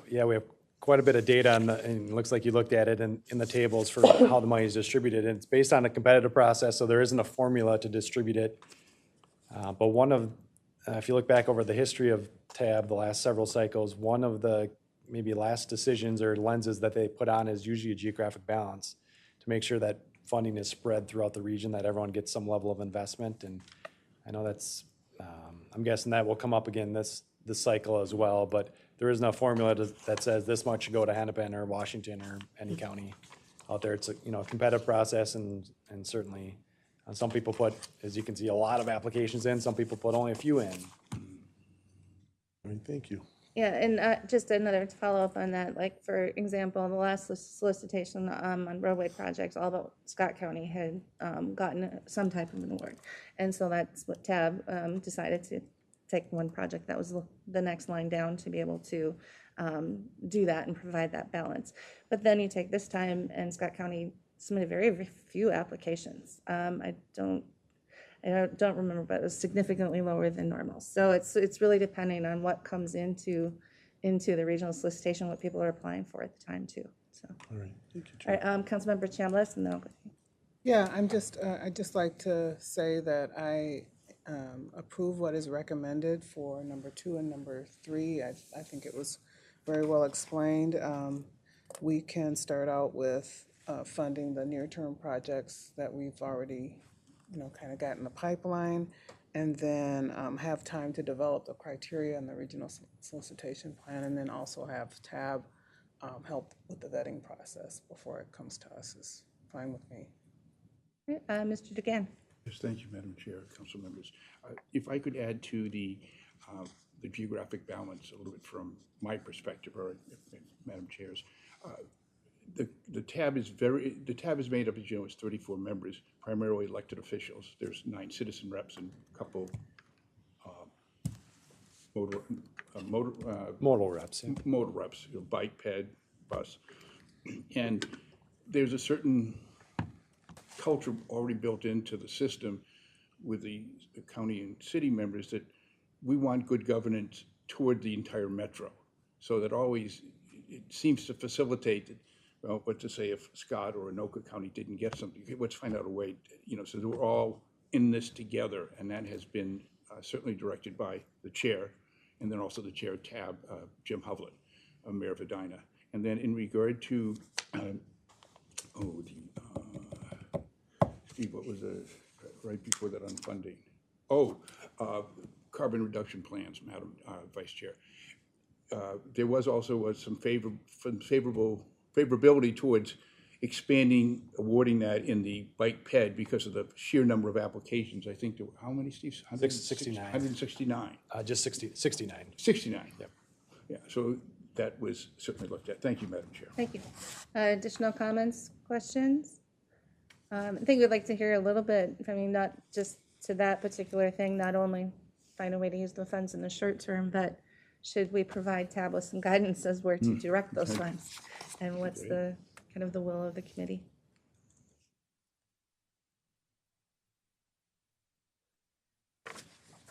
[SPEAKER 13] yeah, we have quite a bit of data and it looks like you looked at it in the tables for how the money is distributed. And it's based on a competitive process, so there isn't a formula to distribute it. But one of, if you look back over the history of TAB, the last several cycles, one of the maybe last decisions or lenses that they put on is usually a geographic balance to make sure that funding is spread throughout the region, that everyone gets some level of investment. And I know that's, I'm guessing that will come up again this the cycle as well, but there is no formula that says this much should go to Hennepin or Washington or any county out there. It's a, competitive process, and certainly some people put, as you can see, a lot of applications in, some people put only a few in.
[SPEAKER 10] All right, thank you.
[SPEAKER 1] Yeah, and just another to follow up on that, like, for example, the last solicitation on roadway projects, all but Scott County had gotten some type of an award. And so that's what TAB decided to take one project that was the next line down to be able to do that and provide that balance. But then you take this time, and Scott County submitted very few applications. I don't remember, but it was significantly lower than normal. So it's really depending on what comes into the regional solicitation, what people are applying for at the time too. So.
[SPEAKER 10] All right, thank you,
[SPEAKER 1] All
[SPEAKER 10] Chair.
[SPEAKER 1] right, Councilmember Chambliss, and then I'll go.
[SPEAKER 7] Yeah, I'd just like to say that I approve what is recommended for number 2 and number 3. I think it was very well explained. We can start out with funding the near-term projects that we've already, kind of got in the pipeline, and then have time to develop the criteria in the regional solicitation plan, and then also have TAB help with the vetting process before it comes to us is fine with me.
[SPEAKER 1] Mr. DeGan.
[SPEAKER 8] Yes, thank you, Madam Chair, council members. If I could add to the geographic balance a little bit from my perspective, or Madam Chair's, the tab is made up, as you know, it's 34 members, primarily elected officials. There's 9 citizen reps and a couple
[SPEAKER 13] Modal reps. Yeah.
[SPEAKER 8] Modal reps, bike, ped, bus. And there's a certain culture already built into the system with the county and city members that we want good governance toward the entire metro. So that always, it seems to facilitate that, well, what to say if Scott or Anoka County didn't get something, let's find out a way, so that we're all in this together. And that has been certainly directed by the chair, and then also the chair of TAB, Jim Hovland, Mayor of Edina. And then in regard to, Steve, what was right before that on funding? Carbon reduction plans, Madam Vice Chair. There was also some favorability towards expanding, awarding that in the bike ped because of the sheer number of applications. I think there were, how many, Steve?
[SPEAKER 13] 69.
[SPEAKER 8] 169.
[SPEAKER 13] Just 69.
[SPEAKER 8] 69.
[SPEAKER 13] Yep.
[SPEAKER 8] Yeah, so that was certainly looked at. Thank you, Madam Chair.
[SPEAKER 1] Thank you. Additional comments, questions? I think we'd like to hear a little bit, not just to that particular thing, not only find a way to use the funds in the short term, but should we provide TAB with some guidance as where to direct those funds? And what's the kind of the will of the committee?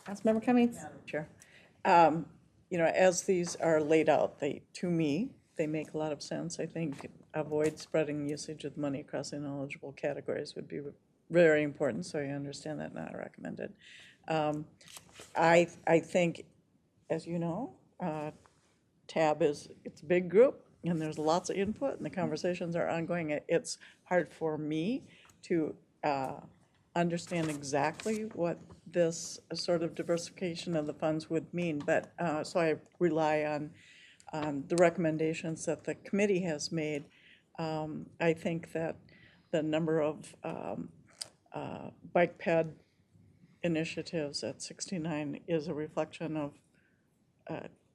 [SPEAKER 1] Councilmember Cummings.
[SPEAKER 3] Chair. As these are laid out, to me, they make a lot of sense. I think avoid spreading usage of money across ineligible categories would be very important, so I understand that, not recommended. I think, as you know, TAB it's a big group, and there's lots of input, and the conversations are ongoing. It's hard for me to understand exactly what this sort of diversification of the funds would mean, but so I rely on the recommendations that the committee has made. I think that the number of bike ped initiatives at 69 is a reflection of,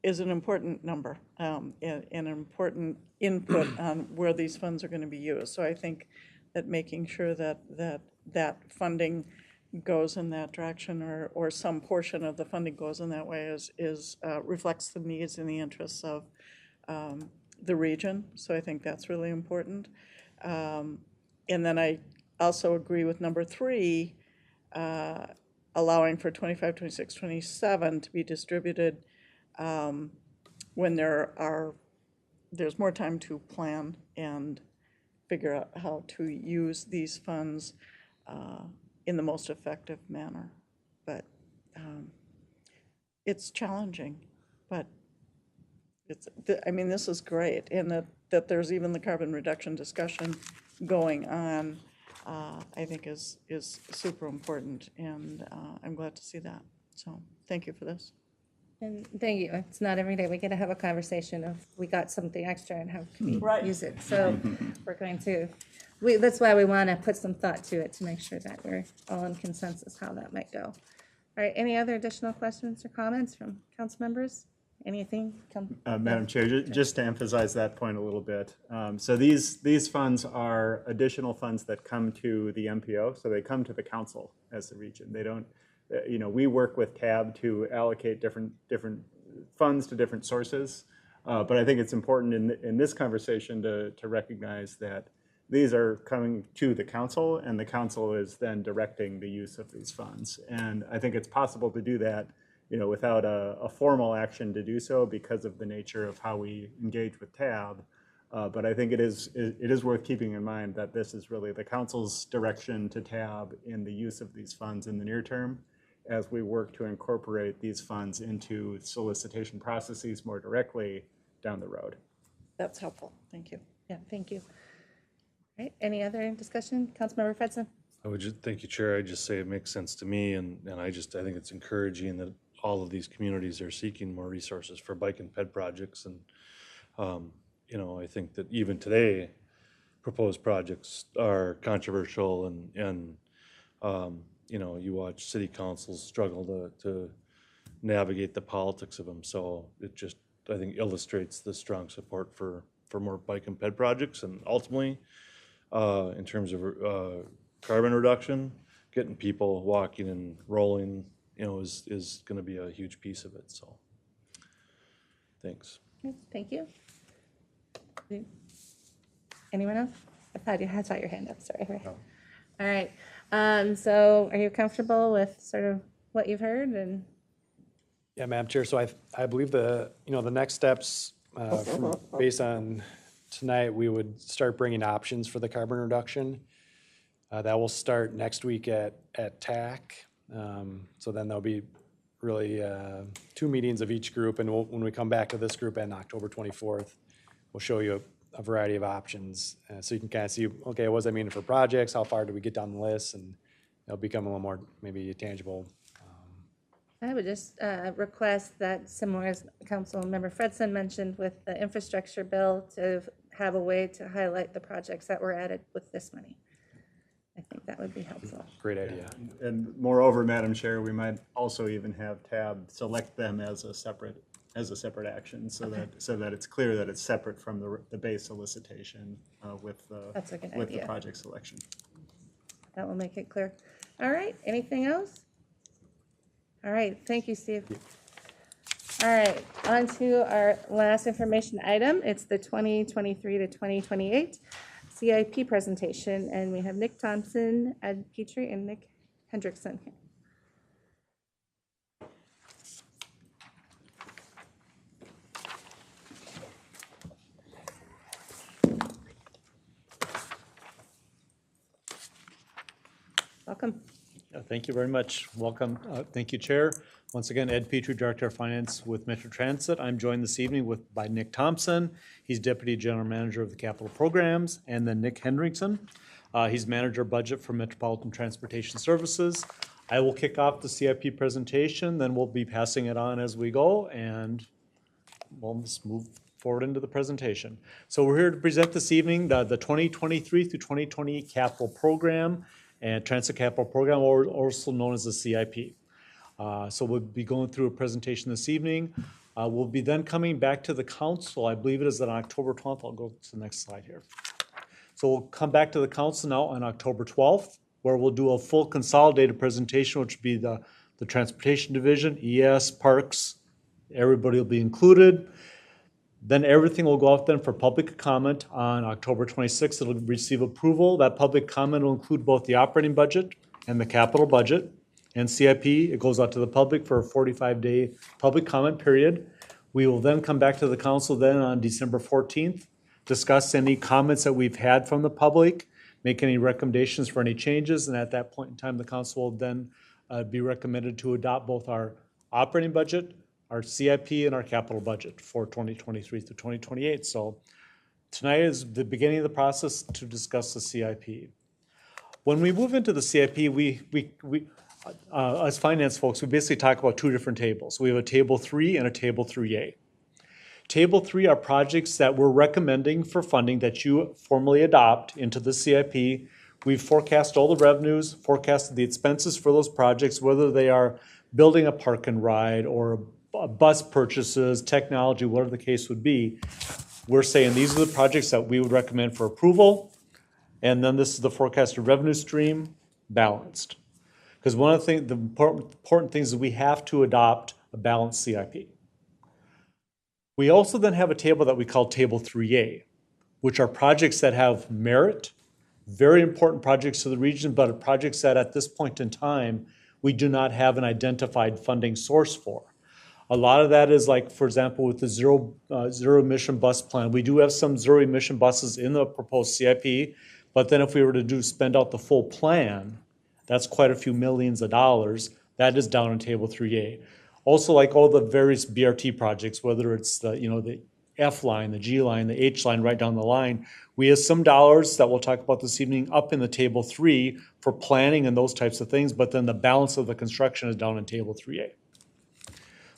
[SPEAKER 3] is an important number, and an important input on where these funds are going to be used. So I think that making sure that funding goes in that direction, or some portion of the funding goes in that way, is reflects the needs and the interests of the region. So I think that's really important. And then I also agree with number 3, allowing for 25, 26, 27 to be distributed when there's more time to plan and figure out how to use these funds in the most effective manner. But it's challenging, but this is great, and that there's even the carbon reduction discussion going on, I think is super important, and I'm glad to see that. So thank you for this.
[SPEAKER 1] And thank you. It's not every day we get to have a conversation of we got something extra and how can we
[SPEAKER 3] Right.
[SPEAKER 1] use it. So we're going to, that's why we want to put some thought to it to make sure that we're all in consensus how that might go. All right, any other additional questions or comments from council members? Anything?
[SPEAKER 2] Madam Chair, just to emphasize that point a little bit. So these funds are additional funds that come to the MPO, so they come to the council as the region. They don't, we work with TAB to allocate different funds to different sources. But I think it's important in this conversation to recognize that these are coming to the council, and the council is then directing the use of these funds. And I think it's possible to do that without a formal action to do so because of the nature of how we engage with TAB. But I think it is worth keeping in mind that this is really the council's direction to TAB in the use of these funds in the near term as we work to incorporate these funds into solicitation processes more directly down the road.
[SPEAKER 3] That's helpful. Thank you.
[SPEAKER 1] Yeah, thank you. All right, any other discussion? Councilmember Fredson?
[SPEAKER 12] I would just, thank you, Chair. I just say it makes sense to me, and I think it's encouraging that all of these communities are seeking more resources for bike and ped projects. And, I think that even today, proposed projects are controversial and you watch city councils struggle to navigate the politics of them. So it just, I think, illustrates the strong support for more bike and ped projects. And ultimately, in terms of carbon reduction, getting people walking and rolling, is going to be a huge piece of it. So, thanks.
[SPEAKER 1] Thank you. Anyone else? I saw your hand up, sorry.
[SPEAKER 8] No.
[SPEAKER 1] All right, so are you comfortable with sort of what you've heard and?
[SPEAKER 13] Yeah, Madam Chair, so I believe the next steps, based on tonight, we would start bringing options for the carbon reduction. That will start next week at TAC. So then there'll be really 2 meetings of each group, and when we come back to this group on October 24th, we'll show you a variety of options, so you can kind of see, okay, what does that mean for projects? How far do we get down the list? And it'll become a little more maybe tangible.
[SPEAKER 1] I would just request that, similar as Councilmember Fredson mentioned with the infrastructure bill, to have a way to highlight the projects that were added with this money. I think that would be helpful.
[SPEAKER 13] Great idea.
[SPEAKER 2] And moreover, Madam Chair, we might also even have TAB select them as a separate action, so that it's clear that it's separate from the base solicitation with the project selection.
[SPEAKER 1] That will make it clear. All right, anything else? All right, thank you, Steve. All right, on to our last information item. It's the 2023 to 2028 CIP presentation, and we have Nick Thompson, Ed Petrie, and Nick Hendrickson here. Welcome.
[SPEAKER 9] Thank you very much. Welcome. Thank you, Chair. Once again, Ed Petrie, Director of Finance with Metro Transit. I'm joined this evening by Nick Thompson. He's Deputy General Manager of the Capital Programs, and then Nick Hendrickson. He's Manager of Budget for Metropolitan Transportation Services. I will kick off the CIP presentation, then we'll be passing it on as we go, and we'll just move forward into the presentation. So we're here to present this evening the 2023 through 2020 Capital Program and Transit Capital Program, or also known as the CIP. So we'll be going through a presentation this evening. We'll be then coming back to the council. I believe it is on October 12th. I'll go to the next slide here. So we'll come back to the council now on October 12th, where we'll do a full consolidated presentation, which would be the Transportation Division, ES, Parks, everybody will be included. Then everything will go out then for public comment on October 26th. It'll receive approval. That public comment will include both the operating budget and the capital budget. And CIP, it goes out to the public for a 45-day public comment period. We will then come back to the council then on December 14th, discuss any comments that we've had from the public, make any recommendations for any changes, and at that point in time, the council will then be recommended to adopt both our operating budget, our CIP, and our capital budget for 2023 to 2028. So tonight is the beginning of the process to discuss the CIP. When we move into the CIP, us finance folks, we basically talk about two different tables. We have a Table 3 and a Table 3A. Table 3 are projects that we're recommending for funding that you formally adopt into the CIP. We've forecast all the revenues, forecasted the expenses for those projects, whether they are building a park and ride or bus purchases, technology, whatever the case would be. We're saying these are the projects that we would recommend for approval. And then this is the forecasted revenue stream balanced. Because one of the important things is we have to adopt a balanced CIP. We also then have a table that we call Table 3A, which are projects that have merit, very important projects to the region, but projects that at this point in time, we do not have an identified funding source for. A lot of that is like, for example, with the zero emission bus plan, we do have some zero emission buses in the proposed CIP, but then if we were to spend out the full plan, that's quite a few millions of dollars. That is down in Table 3A. Also, like all the various BRT projects, whether it's the F line, the G line, the H line, right down the line, we have some dollars that we'll talk about this evening up in the Table 3 for planning and those types of things, but then the balance of the construction is down in Table 3A.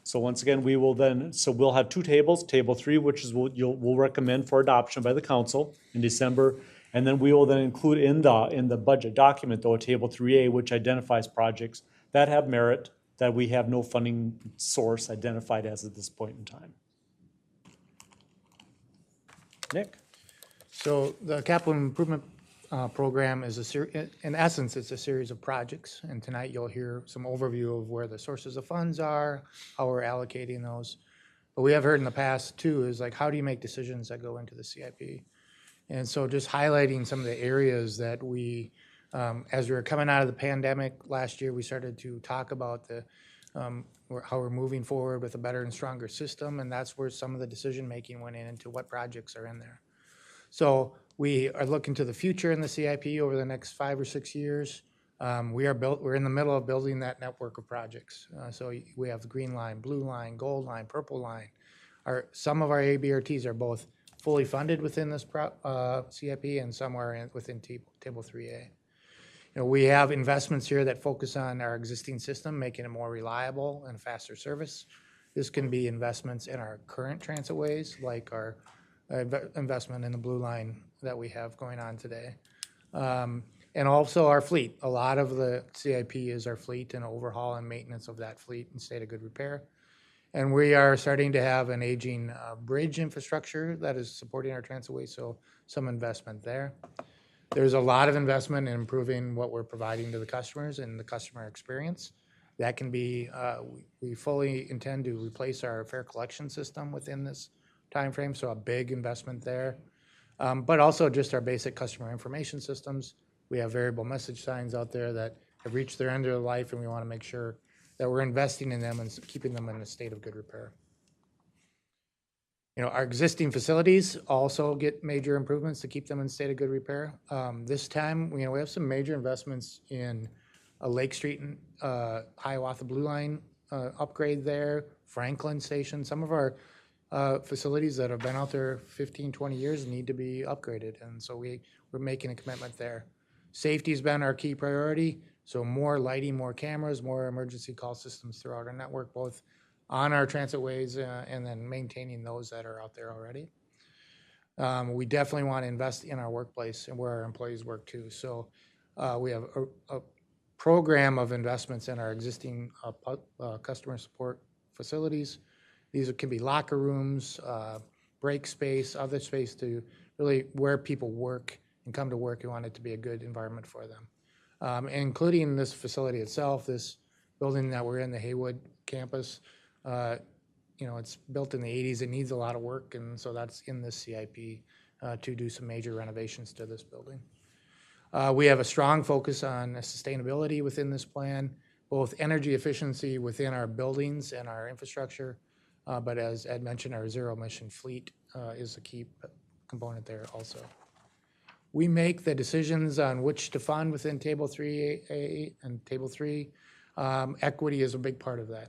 [SPEAKER 9] So once again, we'll have two tables, Table 3, which is we'll recommend for adoption by the council in December, and then we will then include in the budget document, though, a Table 3A, which identifies projects that have merit, that we have no funding source identified as at this point in time. Nick?
[SPEAKER 14] So the capital improvement program is in essence, it's a series of projects. And tonight you'll hear some overview of where the sources of funds are, how we're allocating those. But we have heard in the past too, is like, how do you make decisions that go into the CIP? And so just highlighting some of the areas that we, as we were coming out of the pandemic last year, we started to talk about how we're moving forward with a better and stronger system. And that's where some of the decision making went into what projects are in there. So we are looking to the future in the CIP over the next 5 or 6 years. We're in the middle of building that network of projects. So we have the green line, blue line, gold line, purple line. Some of our ABRTs are both fully funded within this CIP and some are within Table 3A. We have investments here that focus on our existing system, making it more reliable and faster service. This can be investments in our current transitways, like our investment in the blue line that we have going on today. And also our fleet. A lot of the CIP is our fleet and overhaul and maintenance of that fleet in state of good repair. And we are starting to have an aging bridge infrastructure that is supporting our transitway, so some investment there. There's a lot of investment in improving what we're providing to the customers and the customer experience. That can be, we fully intend to replace our fare collection system within this timeframe, so a big investment there. But also just our basic customer information systems. We have variable message signs out there that have reached their end of their life, and we want to make sure that we're investing in them and keeping them in a state of good repair. Our existing facilities also get major improvements to keep them in state of good repair. This time, we have some major investments in a Lake Street and Hiawatha Blue Line upgrade there, Franklin Station. Some of our facilities that have been out there 15, 20 years need to be upgraded. And so we're making a commitment there. Safety has been our key priority. So more lighting, more cameras, more emergency call systems throughout our network, both on our transitways and then maintaining those that are out there already. We definitely want to invest in our workplace and where our employees work too. So we have a program of investments in our existing customer support facilities. These can be locker rooms, break space, other space to really where people work and come to work. We want it to be a good environment for them, including this facility itself, this building that we're in, the Haywood campus. It's built in the 80s. It needs a lot of work, and so that's in this CIP to do some major renovations to this building. We have a strong focus on sustainability within this plan, both energy efficiency within our buildings and our infrastructure, but as Ed mentioned, our zero emission fleet is a key component there also. We make the decisions on which to fund within Table 3A and Table 3. Equity is a big part of that.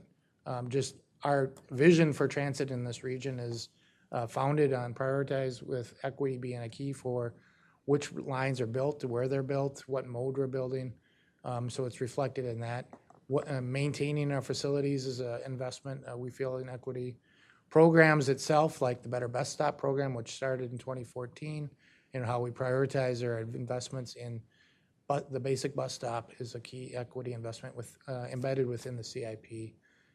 [SPEAKER 14] Just our vision for transit in this region is founded on prioritize with equity being a key for which lines are built, to where they're built, what mode we're building. So it's reflected in that. Maintaining our facilities is an investment, we feel, in equity. Programs itself, like the Better Bus Stop program, which started in 2014, and how we prioritize our investments in the basic bus stop is a key equity investment embedded within the CIP,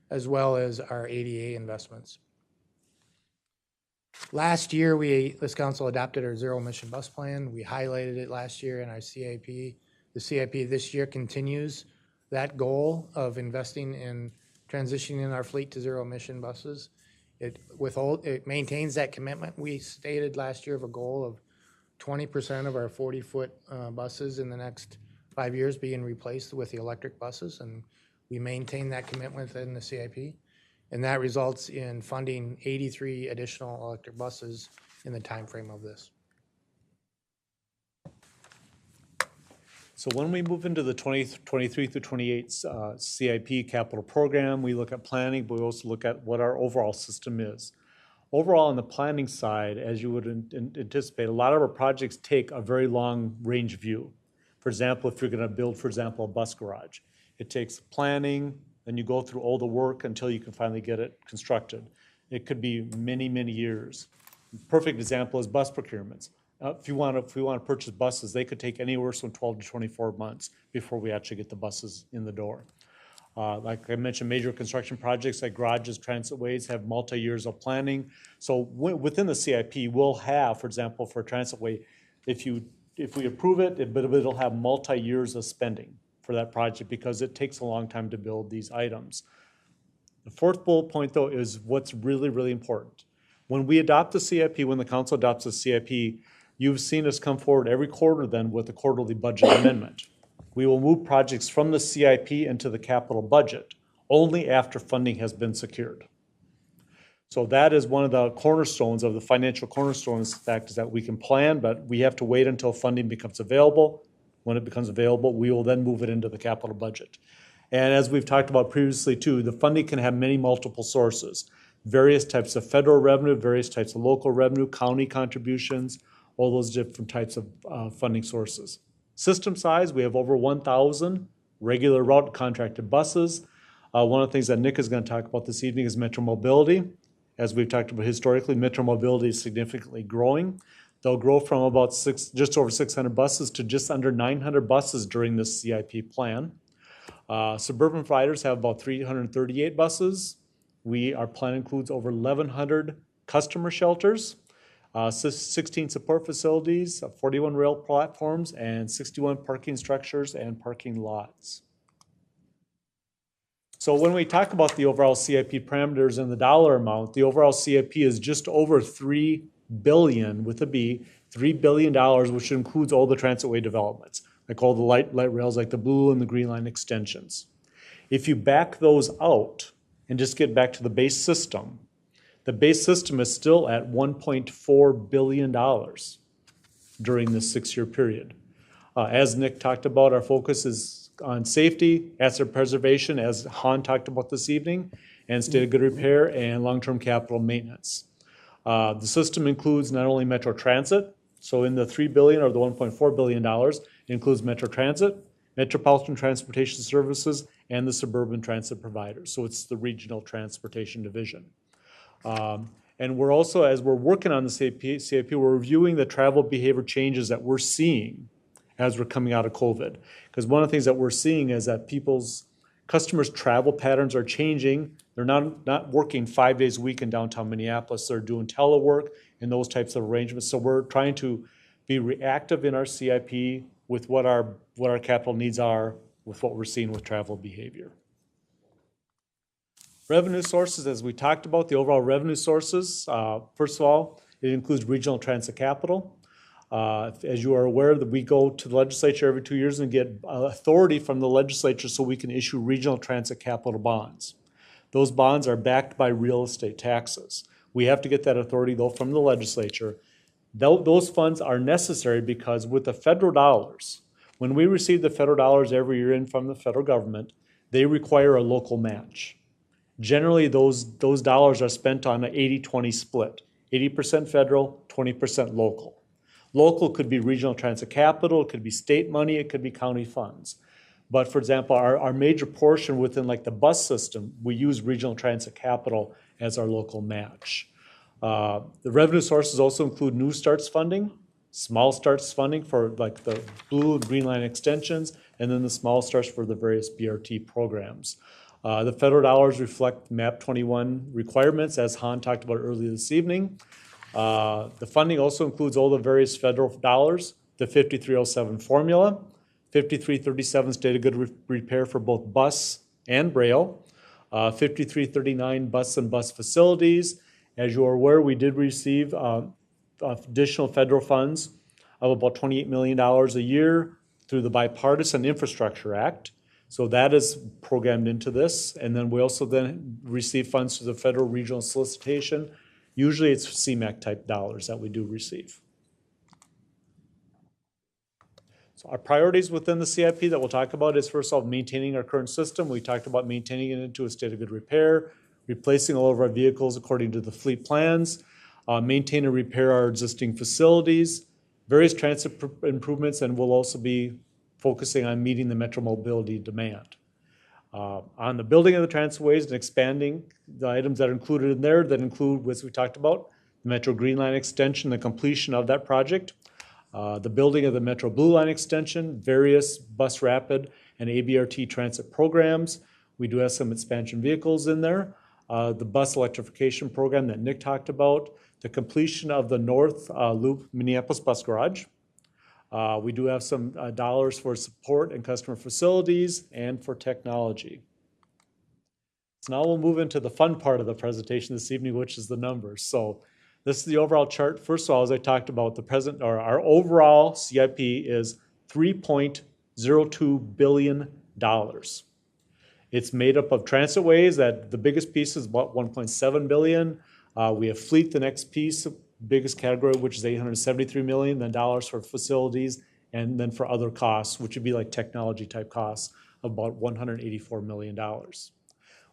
[SPEAKER 14] as well as our ADA investments. Last year, this council adopted our zero emission bus plan. We highlighted it last year in our CIP. The CIP this year continues that goal of investing in transitioning our fleet to zero emission buses. It maintains that commitment we stated last year of a goal of 20% of our 40-foot buses in the next 5 years being replaced with the electric buses, and we maintain that commitment within the CIP. And that results in funding 83 additional electric buses in the time frame of this.
[SPEAKER 9] So when we move into the 2023 through 28 CIP capital program, we look at planning, but we also look at what our overall system is. Overall, on the planning side, as you would anticipate, a lot of our projects take a very long range view. For example, if you're going to build, for example, a bus garage, it takes planning, then you go through all the work until you can finally get it constructed. It could be many, many years. Perfect example is bus procurements. If we want to purchase buses, they could take anywhere from 12 to 24 months before we actually get the buses in the door. Like I mentioned, major construction projects like garages, transitways have multi-years of planning. So within the CIP, we'll have, for example, for a transitway, if we approve it, but it'll have multi-years of spending for that project because it takes a long time to build these items. The fourth bullet point, though, is what's really, really important. When we adopt the CIP, when the council adopts the CIP, you've seen us come forward every quarter then with a quarterly budget amendment. We will move projects from the CIP into the capital budget only after funding has been secured. So that is one of the cornerstones of the financial cornerstones, the fact is that we can plan, but we have to wait until funding becomes available. When it becomes available, we will then move it into the capital budget. And as we've talked about previously too, the funding can have many multiple sources. Various types of federal revenue, various types of local revenue, county contributions, all those different types of funding sources. System size, we have over 1,000 regular route contracted buses. One of the things that Nick is going to talk about this evening is Metromobility. As we've talked about historically, Metromobility is significantly growing. They'll grow from about just over 600 buses to just under 900 buses during this CIP plan. Suburban providers have about 338 buses. Our plan includes over 1,100 customer shelters, 16 support facilities, 41 rail platforms, and 61 parking structures and parking lots. So when we talk about the overall CIP parameters and the dollar amount, the overall CIP is just over $3 billion, with a B, $3 billion, which includes all the transitway developments, like all the light rails, like the blue and the green line extensions. If you back those out and just get back to the base system, the base system is still at $1.4 billion during this 6-year period. As Nick talked about, our focus is on safety, asset preservation, as Hahn talked about this evening, and state of good repair and long-term capital maintenance. The system includes not only Metro Transit, so in the $3 billion or the $1.4 billion, it includes Metro Transit, Metropolitan Transportation Services, and the suburban transit providers. So it's the regional transportation division. And we're also, as we're working on the CIP, we're reviewing the travel behavior changes that we're seeing as we're coming out of COVID. Because one of the things that we're seeing is that customers' travel patterns are changing. They're not working 5 days a week in downtown Minneapolis. They're doing telework and those types of arrangements. So we're trying to be reactive in our CIP with what our capital needs are with what we're seeing with travel behavior. Revenue sources, as we talked about, the overall revenue sources, first of all, it includes regional transit capital. As you are aware, that we go to the legislature every 2 years and get authority from the legislature so we can issue regional transit capital bonds. Those bonds are backed by real estate taxes. We have to get that authority, though, from the legislature. Those funds are necessary because with the federal dollars, when we receive the federal dollars every year in from the federal government, they require a local match. Generally, those dollars are spent on an 80-20 split, 80% federal, 20% local. Local could be regional transit capital, it could be state money, it could be county funds. But for example, our major portion within like the bus system, we use Regional Transit Capital as our local match. The revenue sources also include New Starts funding, Small Starts funding for like the blue and green line extensions, and then the Small Starts for the various BRT programs. The federal dollars reflect MAP 21 requirements, as Hahn talked about earlier this evening. The funding also includes all the various federal dollars, the 5307 formula, 5337 state of good repair for both bus and rail, 5339 bus and bus facilities. As you are aware, we did receive additional federal funds of about $28 million a year through the Bipartisan Infrastructure Act. So that is programmed into this. And then we also then receive funds through the federal regional solicitation. Usually it's CMAQ type dollars that we do receive. So our priorities within the CIP that we'll talk about is, first of all, maintaining our current system. We talked about maintaining it into a state of good repair, replacing all of our vehicles according to the fleet plans, maintain and repair our existing facilities, various transit improvements, and we'll also be focusing on meeting the metro mobility demand. On the building of the transitways and expanding the items that are included in there that include, as we talked about, the Metro Green Line extension, the completion of that project, the building of the Metro Blue Line extension, various bus rapid and ABRT transit programs. We do have some expansion vehicles in there. The bus electrification program that Nick talked about, the completion of the North Loop Minneapolis Bus Garage. We do have some dollars for support and customer facilities and for technology. So now we'll move into the fun part of the presentation this evening, which is the numbers. So this is the overall chart. First of all, as I talked about, our overall CIP is $3.02 billion. It's made up of transitways. That the biggest piece is about $1.7 billion. We have fleet, the next piece, biggest category, which is $873 million, then dollars for facilities, and then for other costs, which would be like technology type costs, of about $184 million.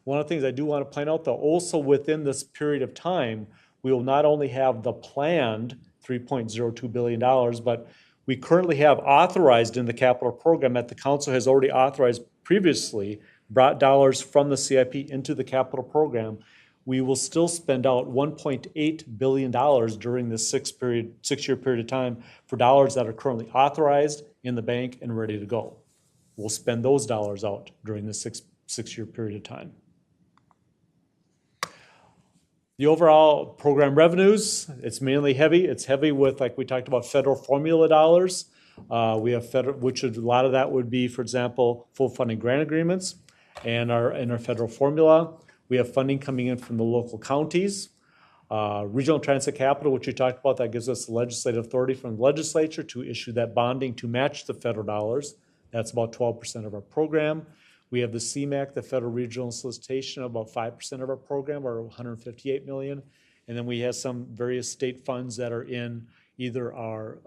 [SPEAKER 9] One of the things I do want to point out, though, also within this period of time, we will not only have the planned $3.02 billion, but we currently have authorized in the capital program that the council has already authorized previously, brought dollars from the CIP into the capital program. We will still spend out $1.8 billion during this six-year period of time for dollars that are currently authorized in the bank and ready to go. We'll spend those dollars out during this six-year period of time. The overall program revenues, it's mainly heavy. It's heavy with, like we talked about, federal formula dollars. We have federal, which a lot of that would be, for example, full funding grant agreements and our federal formula. We have funding coming in from the local counties. Regional Transit Capital, which we talked about, that gives us the legislative authority from the legislature to issue that bonding to match the federal dollars. That's about 12% of our program. We have the CMAQ, the Federal Regional Solicitation, about 5% of our program, or $158 million. And then we have some various state funds that are in either our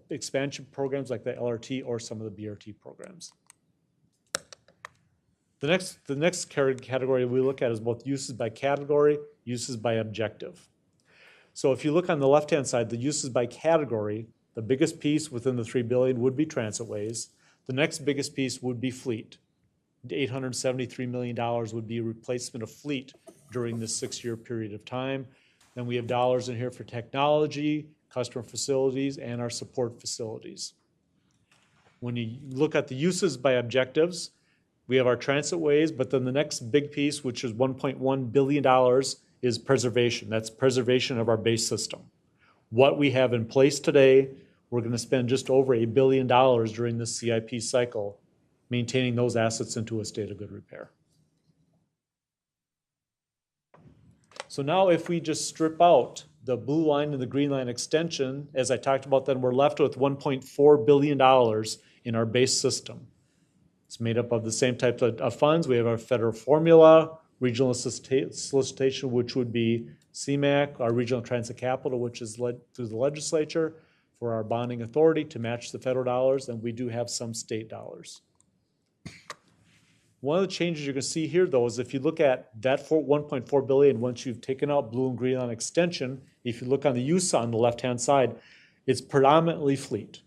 [SPEAKER 9] expansion programs like the LRT or some of the BRT programs. The next category we look at is both uses by category, uses by objective. So if you look on the left-hand side, the uses by category, the biggest piece within the $3 billion would be transitways. The next biggest piece would be fleet. $873 million would be a replacement of fleet during this six-year period of time. Then we have dollars in here for technology, customer facilities, and our support facilities. When you look at the uses by objectives, we have our transitways, but then the next big piece, which is $1.1 billion, is preservation. That's preservation of our base system. What we have in place today, we're going to spend just over $1 billion during this CIP cycle maintaining those assets into a state of good repair. So now if we just strip out the blue line and the green line extension, as I talked about, then we're left with $1.4 billion in our base system. It's made up of the same types of funds. We have our federal formula, regional solicitation, which would be CMAQ, our regional transit capital, which is led through the legislature for our bonding authority to match the federal dollars, and we do have some state dollars. One of the changes you're going to see here, though, is if you look at that $1.4 billion, once you've taken out blue and green line extension, if you look on the use on the left-hand side, it's predominantly fleet.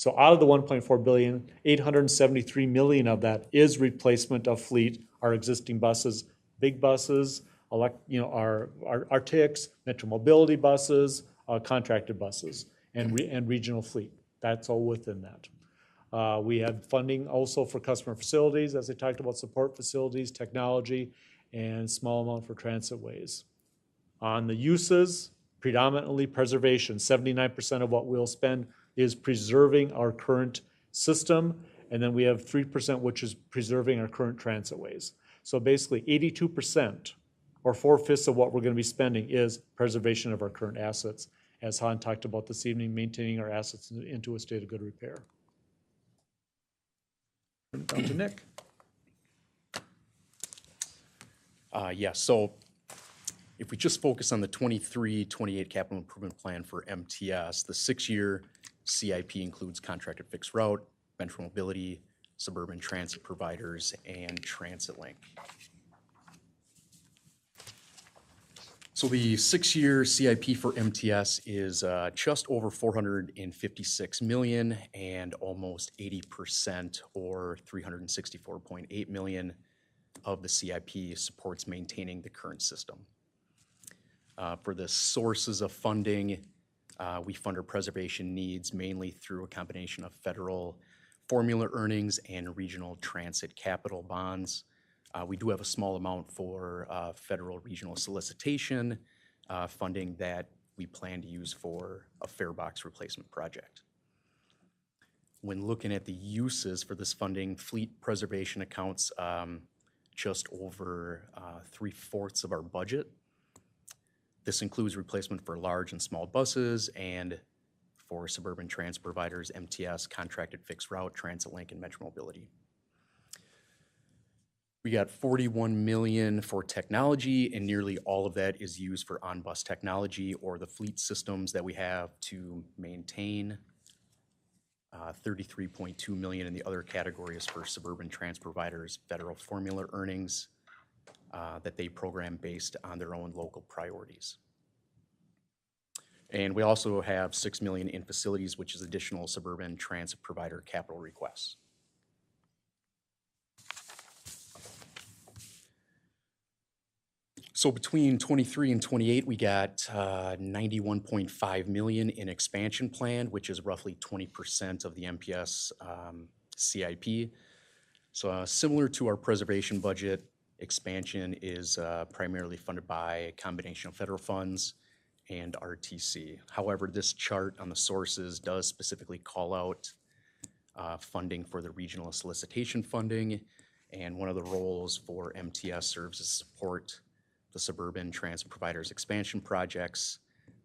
[SPEAKER 9] So out of the 1.4 billion, 873 million of that is replacement of fleet, our existing buses, big buses, our TICs, Metromobility buses, contracted buses, and regional fleet. That's all within that. We had funding also for customer facilities, as I talked about, support facilities, technology, and small amount for transitways. On the uses, predominantly preservation. 79% of what we'll spend is preserving our current system, and then we have 3% which is preserving our current transitways. So basically 82%, or 4/5 of what we're going to be spending, is preservation of our current assets, as Hahn talked about this evening, maintaining our assets into a state of good repair. Turn it down to Nick.
[SPEAKER 15] Yeah, so if we just focus on the 23-28 capital improvement plan for MTS, the 6-year CIP includes contracted fixed route, Metromobility, suburban transit providers, and Transitway. So the 6-year CIP for MTS is just over $456 million, and almost 80%, or $364.8 million, of the CIP supports maintaining the current system. For the sources of funding, we fund our preservation needs mainly through a combination of federal formula earnings and regional transit capital bonds. We do have a small amount for federal regional solicitation funding that we plan to use for a fare box replacement project. When looking at the uses for this funding, fleet preservation accounts just over 3/4 of our budget. This includes replacement for large and small buses and for suburban transit providers, MTS, contracted fixed route, Transitway, and Metromobility. We got $41 million for technology, and nearly all of that is used for on-bus technology or the fleet systems that we have to maintain. $33.2 million in the other categories for suburban transit providers, federal formula earnings that they program based on their own local priorities. And we also have $6 million in facilities, which is additional suburban transit provider capital requests. So between 23 and 28, we got $91.5 million in expansion plan, which is roughly 20% of the MPS CIP. So similar to our preservation budget, expansion is primarily funded by a combination of federal funds and RTC. However, this chart on the sources does specifically call out funding for the regional solicitation funding, and one of the roles for MTS serves as support the suburban transit providers expansion projects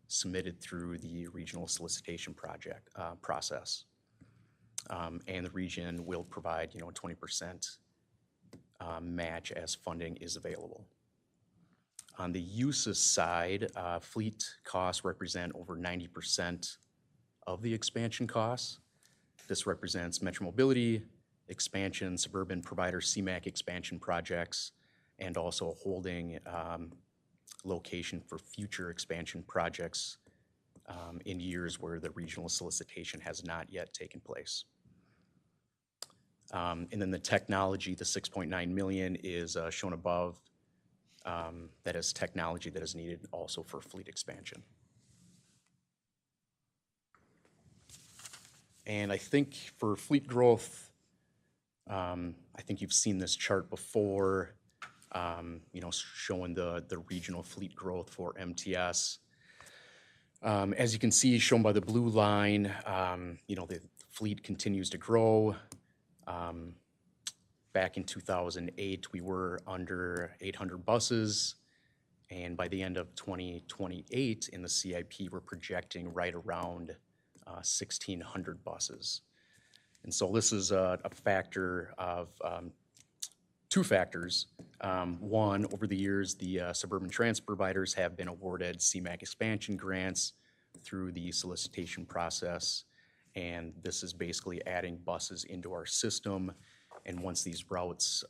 [SPEAKER 15] submitted through the regional solicitation project process. And the region will provide, a 20% match as funding is available. On the uses side, fleet costs represent over 90% of the expansion costs. This represents Metromobility, expansion, suburban provider CMAQ expansion projects, and also a holding location for future expansion projects in years where the regional solicitation has not yet taken place. And then the technology, the $6.9 million is shown above. That is technology that is needed also for fleet expansion. And I think for fleet growth, I think you've seen this chart before, showing the regional fleet growth for MTS. As you can see, shown by the blue line, the fleet continues to grow. Back in 2008, we were under 800 buses, and by the end of 2028 in the CIP, we're projecting right around 1,600 buses. And so this is a factor of two factors. One, over the years, the suburban transit providers have been awarded CMAQ expansion grants through the solicitation process, and this is basically adding buses into our system. And once these routes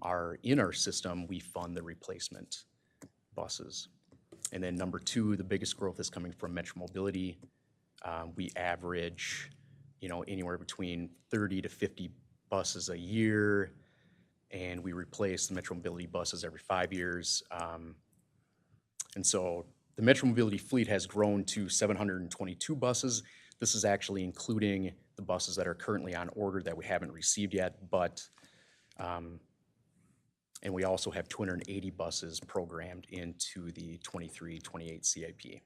[SPEAKER 15] are in our system, we fund the replacement buses. And then number two, the biggest growth is coming from Metromobility. We average, anywhere between 30 to 50 buses a year, and we replace the Metro Mobility buses every 5 years. And so the Metro Mobility fleet has grown to 722 buses. This is actually including the buses that are currently on order that we haven't received yet, but, and we also have 280 buses programmed into the 23-28 CIP.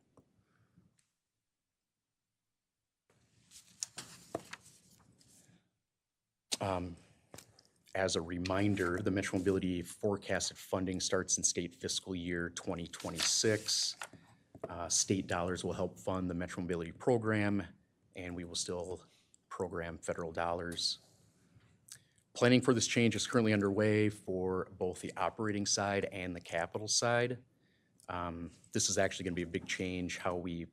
[SPEAKER 15] As a reminder, the Metro Mobility forecasted funding starts in state fiscal year 2026. State dollars will help fund the Metro Mobility program, and we will still program federal dollars. Planning for this change is currently underway for both the operating side and the capital side. This is actually going to be a big change how we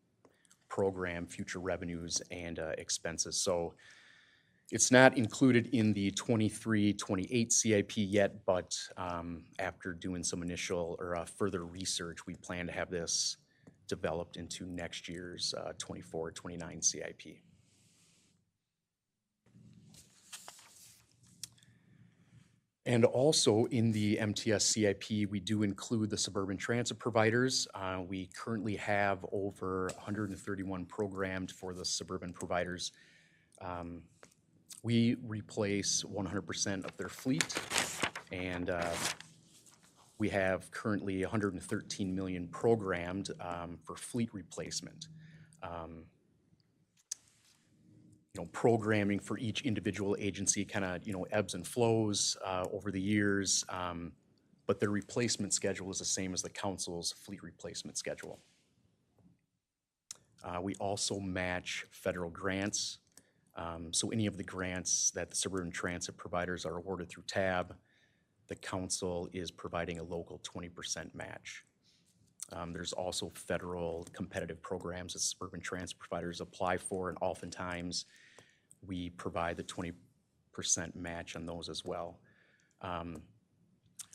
[SPEAKER 15] program future revenues and expenses. So it's not included in the 23-28 CIP yet, but after doing some initial or further research, we plan to have this developed into next year's 24-29 CIP. And also in the MTS CIP, we do include the suburban transit providers. We currently have over 131 programmed for the suburban providers. We replace 100% of their fleet, and we have currently 113 million programmed for fleet replacement. Programming for each individual agency kind of, ebbs and flows over the years, but their replacement schedule is the same as the council's fleet replacement schedule. We also match federal grants. So any of the grants that the suburban transit providers are awarded through TAB, the council is providing a local 20% match. There's also federal competitive programs that suburban transit providers apply for, and oftentimes we provide the 20% match on those as well.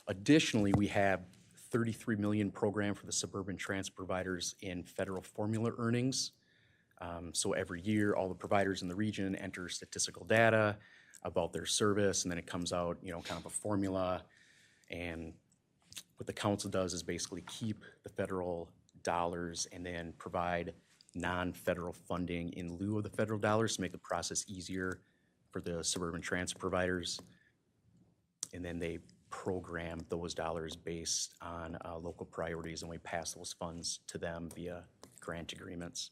[SPEAKER 15] Additionally, we have 33 million programmed for the suburban transit providers in federal formula earnings. So every year, all the providers in the region enter statistical data about their service, and then it comes out, kind of a formula. And what the council does is basically keep the federal dollars and then provide non-federal funding in lieu of the federal dollars to make the process easier for the suburban transit providers. And then they program those dollars based on local priorities, and we pass those funds to them via grant agreements.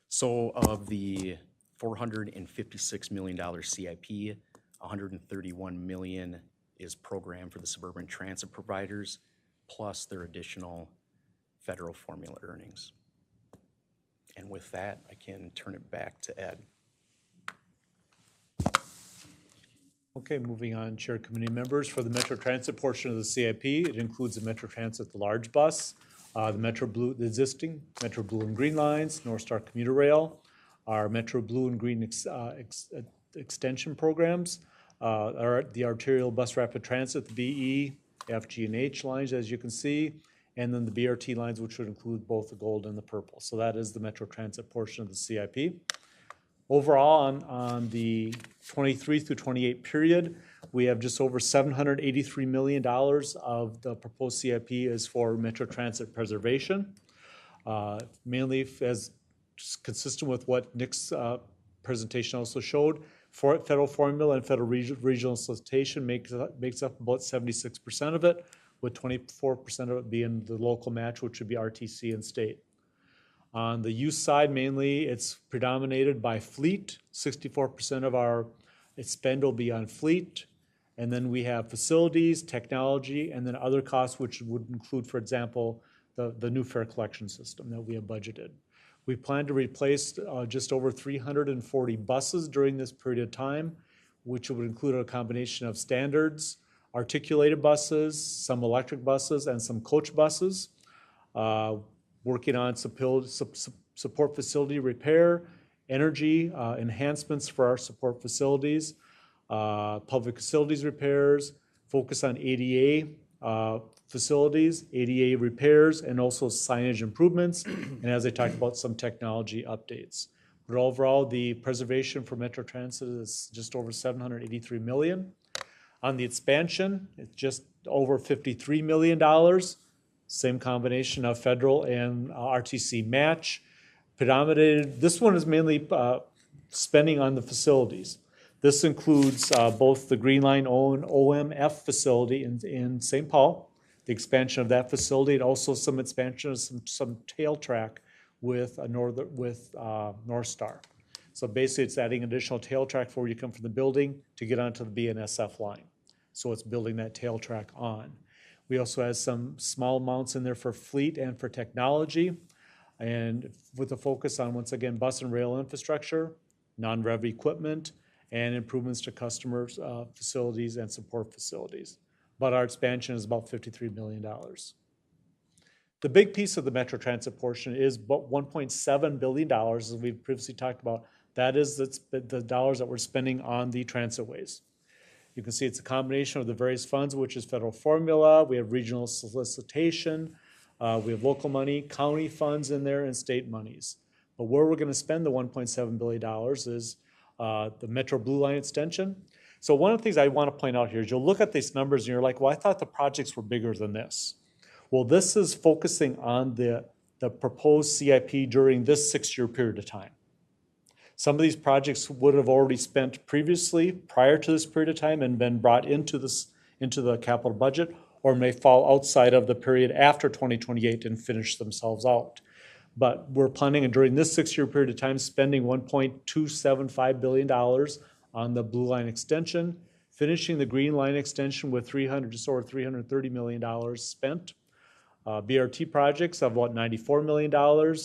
[SPEAKER 15] So of the $456 million CIP, $131 million is programmed for the suburban transit providers, plus their additional federal formula earnings. And with that, I can turn it back to Ed.
[SPEAKER 9] Okay, moving on, Chair Committee members. For the Metro Transit portion of the CIP, it includes the Metro Transit, the large bus, the Metro Blue, the existing Metro Blue and Green lines, North Star Commuter Rail, our Metro Blue and Green extension programs, the arterial bus rapid transit, the BE, F, G, and H lines, as you can see, and then the BRT lines, which would include both the gold and the purple. So that is the Metro Transit portion of the CIP. Overall, on the 23 through 28 period, we have just over $783 million of the proposed CIP is for Metro Transit preservation. Mainly as consistent with what Nick's presentation also showed, for federal formula and federal regional solicitation makes up about 76% of it, with 24% of it being the local match, which would be RTC and state. On the use side, mainly it's predominated by fleet. 64% of our spend will be on fleet. And then we have facilities, technology, and then other costs, which would include, for example, the new fare collection system that we have budgeted. We plan to replace just over 340 buses during this period of time, which would include a combination of standards, articulated buses, some electric buses, and some coach buses. Working on support facility repair, energy enhancements for our support facilities, public facilities repairs, focus on ADA facilities, ADA repairs, and also signage improvements, and as I talked about, some technology updates. But overall, the preservation for Metro Transit is just over $783 million. On the expansion, it's just over $53 million. Same combination of federal and RTC match. Predominated, this one is mainly spending on the facilities. This includes both the Green Line own OMF facility in St. Paul, the expansion of that facility, and also some expansion of some tail track with North Star. So basically, it's adding additional tail track before you come from the building to get onto the BNSF line. So it's building that tail track on. We also have some small amounts in there for fleet and for technology, and with a focus on, once again, bus and rail infrastructure, non-rev equipment, and improvements to customers' facilities and support facilities. But our expansion is about $53 million. The big piece of the Metro Transit portion is about $1.7 billion, as we've previously talked about. That is the dollars that we're spending on the transitways. You can see it's a combination of the various funds, which is federal formula, we have regional solicitation, we have local money, county funds in there, and state monies. But where we're going to spend the $1.7 billion is the Metro Blue Line extension. So one of the things I want to point out here is you'll look at these numbers and you're like, well, I thought the projects were bigger than this. Well, this is focusing on the proposed CIP during this 6-year period of time. Some of these projects would have already spent previously, prior to this period of time, and been brought into the capital budget, or may fall outside of the period after 2028 and finish themselves out. But we're planning, during this 6-year period of time, spending $1.275 billion on the Blue Line extension, finishing the Green Line extension with just over $330 million spent. BRT projects of about $94 million,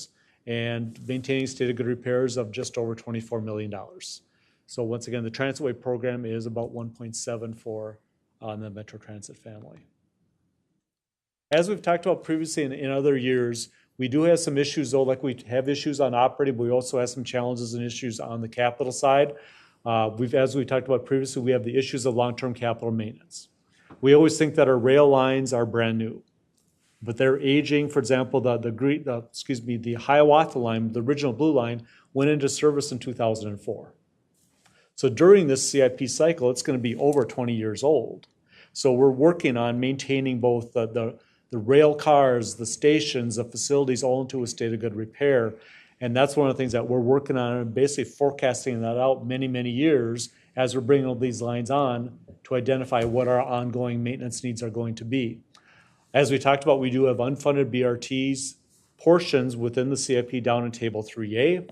[SPEAKER 9] and maintaining state of good repairs of just over $24 million. So once again, the Transitway program is about 1.74 on the Metro Transit family. As we've talked about previously in other years, we do have some issues, though, like we have issues on operating, but we also have some challenges and issues on the capital side. As we talked about previously, we have the issues of long-term capital maintenance. We always think that our rail lines are brand new, but they're aging. For example, the Hiawatha line, the original Blue Line, went into service in 2004. So during this CIP cycle, it's going to be over 20 years old. So we're working on maintaining both the rail cars, the stations, the facilities, all into a state of good repair. And that's one of the things that we're working on, and basically forecasting that out many, many years as we're bringing all these lines on to identify what our ongoing maintenance needs are going to be. As we talked about, we do have unfunded BRTs portions within the CIP down in Table 3A.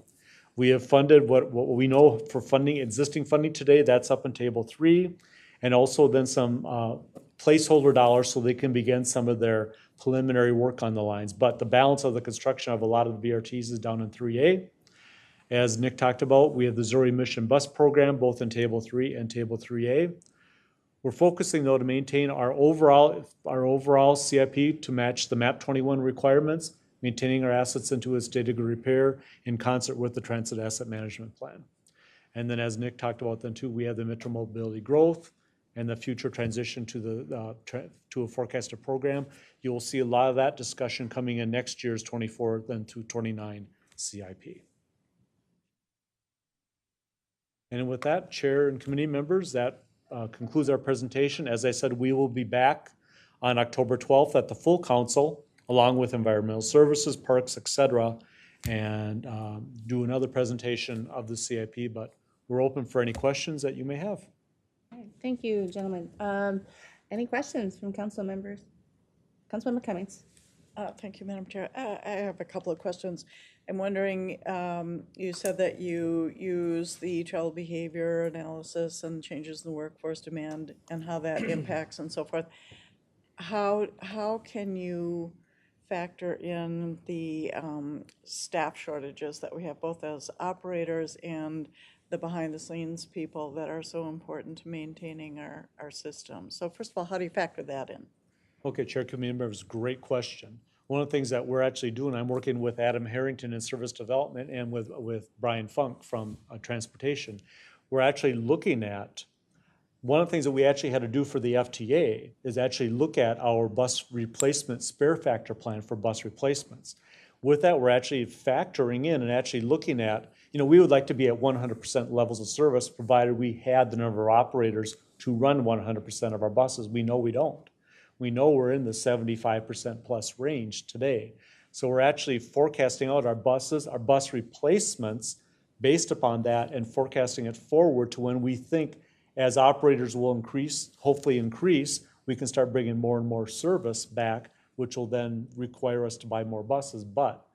[SPEAKER 9] We have funded what we know for funding, existing funding today, that's up in Table 3, and also then some placeholder dollars so they can begin some of their preliminary work on the lines. But the balance of the construction of a lot of the BRTs is down in 3A. As Nick talked about, we have the zero emission bus program, both in Table 3 and Table 3A. We're focusing, though, to maintain our overall CIP to match the MAP 21 requirements, maintaining our assets into a state of good repair in concert with the Transit Asset Management Plan. And then, as Nick talked about then too, we have the Metro Mobility growth and the future transition to a forecasted program. You will see a lot of that discussion coming in next year's 24 then to 29 CIP. And with that, Chair and committee members, that concludes our presentation. As I said, we will be back on October 12th at the full council, along with environmental services, parks, etc., and do another presentation of the CIP, but we're open for any questions that you may have.
[SPEAKER 1] All right, thank you, gentlemen. Any questions from council members? Councilmember Cummings.
[SPEAKER 3] Thank you, Madam Chair. I have a couple of questions. I'm wondering, you said that you use the child behavior analysis and changes in the workforce demand and how that impacts and so forth. How can you factor in the staff shortages that we have, both as operators and the behind-the-scenes people that are so important to maintaining our system? So first of all, how do you factor that in?
[SPEAKER 9] Okay, Chair, committee members, great question. One of the things that we're actually doing, I'm working with Adam Harrington in Service Development and with Brian Funk from Transportation. We're actually looking at, one of the things that we actually had to do for the FTA is actually look at our bus replacement spare factor plan for bus replacements. With that, we're actually factoring in and actually looking at, we would like to be at 100% levels of service, provided we had the number of operators to run 100% of our buses. We know we don't. We know we're in the 75% plus range today. So we're actually forecasting out our buses, our bus replacements based upon that, and forecasting it forward to when we think as operators will increase, hopefully increase, we can start bringing more and more service back, which will then require us to buy more buses. But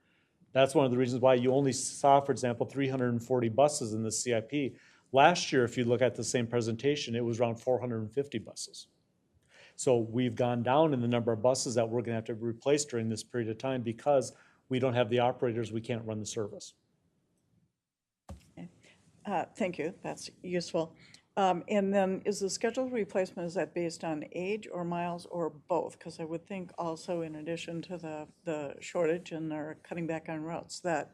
[SPEAKER 9] that's one of the reasons why you only saw, for example, 340 buses in the CIP. Last year, if you look at the same presentation, it was around 450 buses. So we've gone down in the number of buses that we're going to have to replace during this period of time because we don't have the operators, we can't run the service.
[SPEAKER 3] Thank you, that's useful. And then is the scheduled replacement, is that based on age or miles or both? Because I would think also in addition to the shortage and our cutting back on routes, that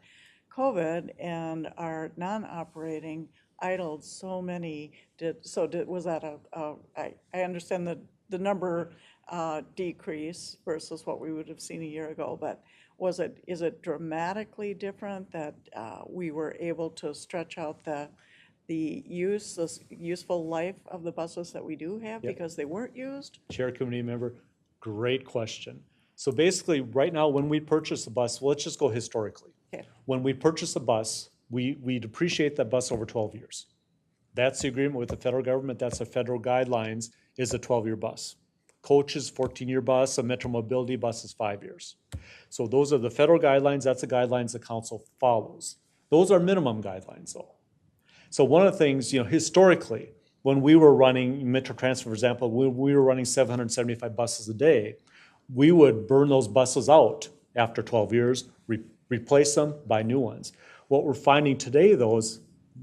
[SPEAKER 3] COVID and our non-operating idled so many, was that I understand the number decrease versus what we would have seen a year ago, but is it dramatically different that we were able to stretch out the useful life of the buses that we do have because they weren't used?
[SPEAKER 9] Chair, committee member, great question. So basically, right now, when we purchase a bus, well, let's just go historically.
[SPEAKER 3] Okay.
[SPEAKER 9] When we purchase a bus, we depreciate that bus over 12 years. That's the agreement with the federal government. That's the federal guidelines, is a 12-year bus. Coach is 14-year bus, a Metro Mobility bus is 5 years. So those are the federal guidelines. That's the guidelines the council follows. Those are minimum guidelines, though. So one of the things, historically, when we were running Metro Transfer, for example, we were running 775 buses a day, we would burn those buses out after 12 years, replace them, buy new ones. What we're finding today, though, is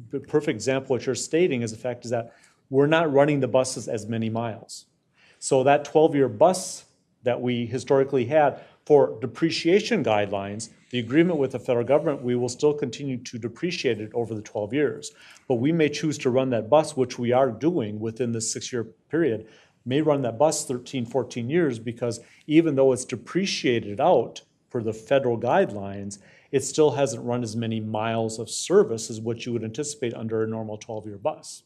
[SPEAKER 9] the perfect example what you're stating is the fact is that we're not running the buses as many miles. So that 12-year bus that we historically had, for depreciation guidelines, the agreement with the federal government, we will still continue to depreciate it over the 12 years. But we may choose to run that bus, which we are doing within the 6-year period, may run that bus 13, 14 years because even though it's depreciated out per the federal guidelines, it still hasn't run as many miles of service as what you would anticipate under a normal 12-year bus.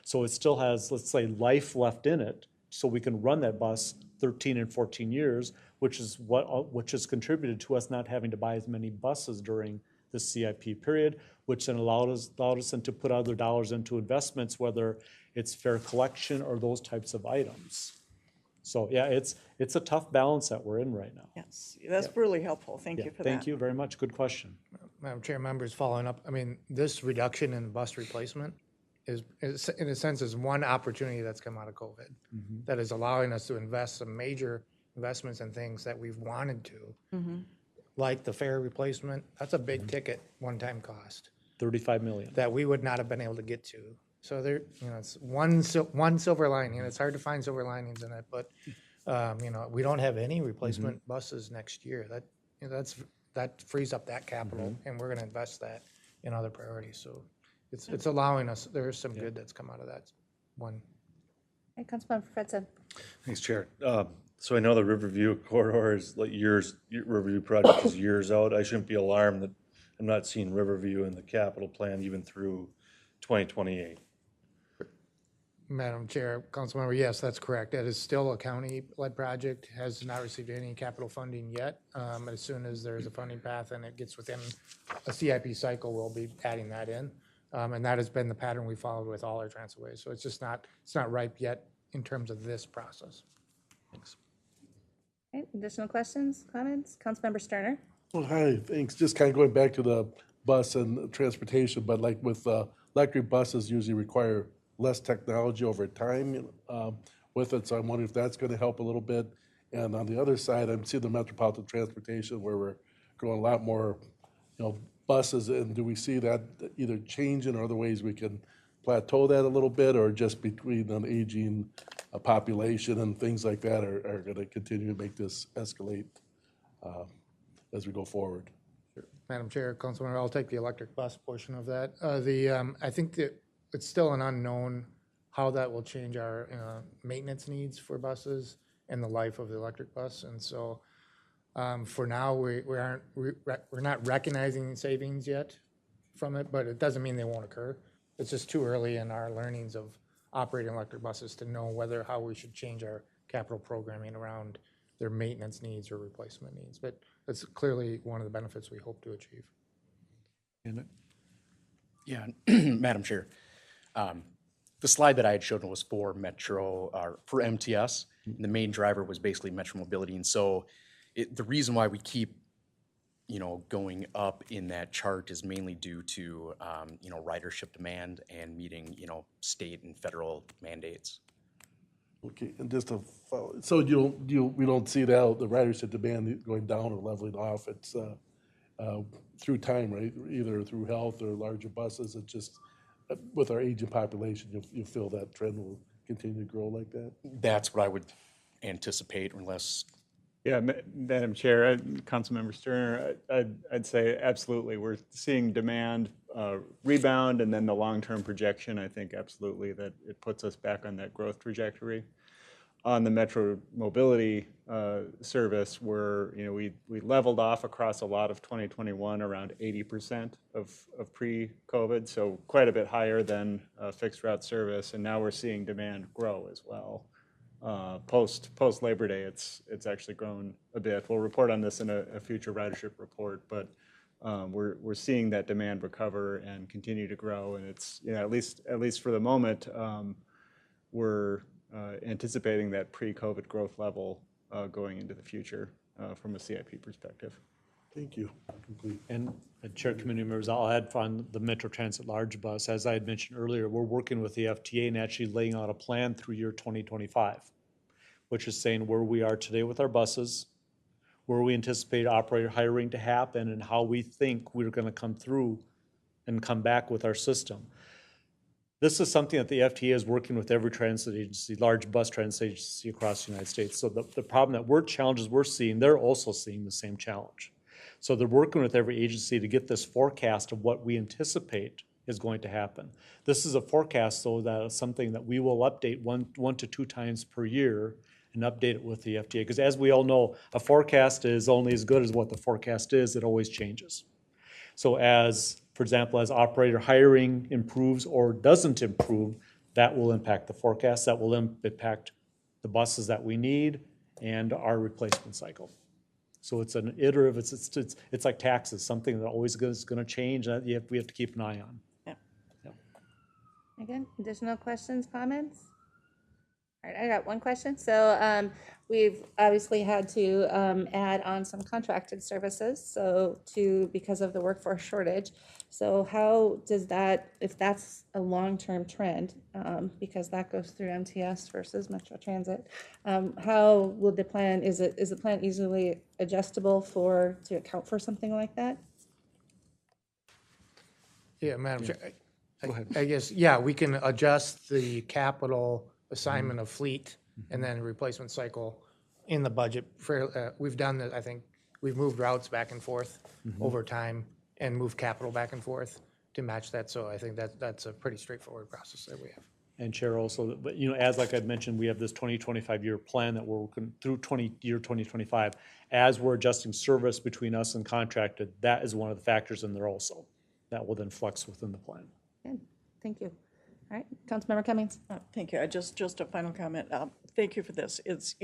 [SPEAKER 9] So it still has, let's say, life left in it, so we can run that bus 13 and 14 years, which has contributed to us not having to buy as many buses during the CIP period, which then allowed us then to put other dollars into investments, whether it's fare collection or those types of items. So yeah, it's a tough balance that we're in right now.
[SPEAKER 3] Yes, that's really helpful. Thank you for that.
[SPEAKER 9] Thank you very much. Good question.
[SPEAKER 14] Madam Chair, members, following up, I mean, this reduction in bus replacement is in a sense, is one opportunity that's come out of COVID that is allowing us to invest some major investments in things that we've wanted to, like the fare replacement. That's a big ticket, one-time cost.
[SPEAKER 9] 35 million.
[SPEAKER 14] That we would not have been able to get to. So there, it's one silver lining, and it's hard to find silver linings in it, but we don't have any replacement buses next year. That frees up that capital, and we're going to invest that in other priorities. So it's allowing us. There is some good that's come out of that one.
[SPEAKER 1] Hey, Councilmember Fredson.
[SPEAKER 12] Thanks, Chair. So I know the Riverview corridor is like Riverview project is years out. I shouldn't be alarmed that I'm not seeing Riverview in the capital plan even through 2028.
[SPEAKER 14] Madam Chair, Councilmember, yes, that's correct. That is still a county-led project, has not received any capital funding yet. As soon as there's a funding path and it gets within a CIP cycle, we'll be adding that in. And that has been the pattern we followed with all our transitways. So it's just not ripe yet in terms of this process.
[SPEAKER 12] Thanks.
[SPEAKER 1] Okay, additional questions, comments? Councilmember Sterner.
[SPEAKER 10] Well, hi, thanks. Just kind of going back to the bus and transportation, but like with electric buses usually require less technology over time with it. So I'm wondering if that's going to help a little bit. And on the other side, I'm seeing the Metropolitan Transportation where we're going a lot more, buses. And do we see that either changing or other ways we can plateau that a little bit, or just between an aging population and things like that are going to continue to make this escalate as we go forward?
[SPEAKER 14] Madam Chair, Councilmember, I'll take the electric bus portion of that. I think that it's still an unknown how that will change our maintenance needs for buses and the life of the electric bus. And so for now, we're not recognizing savings yet from it, but it doesn't mean they won't occur. It's just too early in our learnings of operating electric buses to know how we should change our capital programming around their maintenance needs or replacement needs. But that's clearly one of the benefits we hope to achieve.
[SPEAKER 15] Yeah, Madam Chair. The slide that I had shown was for for MTS. And the main driver was basically Metro Mobility. And so the reason why we keep, going up in that chart is mainly due to, ridership demand and meeting, state and federal mandates.
[SPEAKER 10] Okay, and just to follow, so we don't see that, the ridership demand going down or leveling off, it's through time, right? Either through health or larger buses, it's just, with our aging population, you feel that trend will continue to grow like that?
[SPEAKER 15] That's what I would anticipate unless.
[SPEAKER 2] Yeah, Madam Chair, Councilmember Sterner, I'd say absolutely. We're seeing demand rebound, and then the long-term projection, I think absolutely that it puts us back on that growth trajectory. On the Metro Mobility service, we leveled off across a lot of 2021 around 80% of pre-COVID, so quite a bit higher than fixed route service, and now we're seeing demand grow as well. Post Labor Day, it's actually grown a bit. We'll report on this in a future ridership report, but we're seeing that demand recover and continue to grow, and it's at least for the moment, we're anticipating that pre-COVID growth level going into the future from a CIP perspective.
[SPEAKER 10] Thank you. Complete.
[SPEAKER 9] And Chair, committee members, I'll add on the Metro Transit large bus. As I had mentioned earlier, we're working with the FTA and actually laying out a plan through year 2025, which is saying where we are today with our buses, where we anticipate operator hiring to happen, and how we think we're going to come through and come back with our system. This is something that the FTA is working with every transit agency, large bus transit agency across the United States. So the problem that challenges we're seeing, they're also seeing the same challenge. So they're working with every agency to get this forecast of what we anticipate is going to happen. This is a forecast, though, that is something that we will update one to two times per year and update it with the FTA. Because as we all know, a forecast is only as good as what the forecast is. It always changes. So for example, as operator hiring improves or doesn't improve, that will impact the forecast. That will impact the buses that we need and our replacement cycle. So it's an iterative, it's like taxes, something that always is going to change that we have to keep an eye on.
[SPEAKER 3] Yeah.
[SPEAKER 1] Again, additional questions, comments? All right, I got one question. So we've obviously had to add on some contracted services, because of the workforce shortage. So how does that, if that's a long-term trend, because that goes through MTS versus Metro Transit, how will the plan, is the plan easily adjustable to account for something like that?
[SPEAKER 14] Yeah, Madam Chair,
[SPEAKER 9] Go ahead.
[SPEAKER 14] I guess, we can adjust the capital assignment of fleet and then replacement cycle in the budget. We've done that, I think, we've moved routes back and forth over time and moved capital back and forth to match that. So I think that's a pretty straightforward process that we have.
[SPEAKER 9] And Chair, also, but as like I'd mentioned, we have this 20-25 year plan that we're working through 2025. As we're adjusting service between us and contracted, that is one of the factors in there also. That will then flex within the plan.
[SPEAKER 1] Good, thank you. All right, Councilmember Cummings.
[SPEAKER 3] Thank you. Just a final comment. Thank you for this. It's,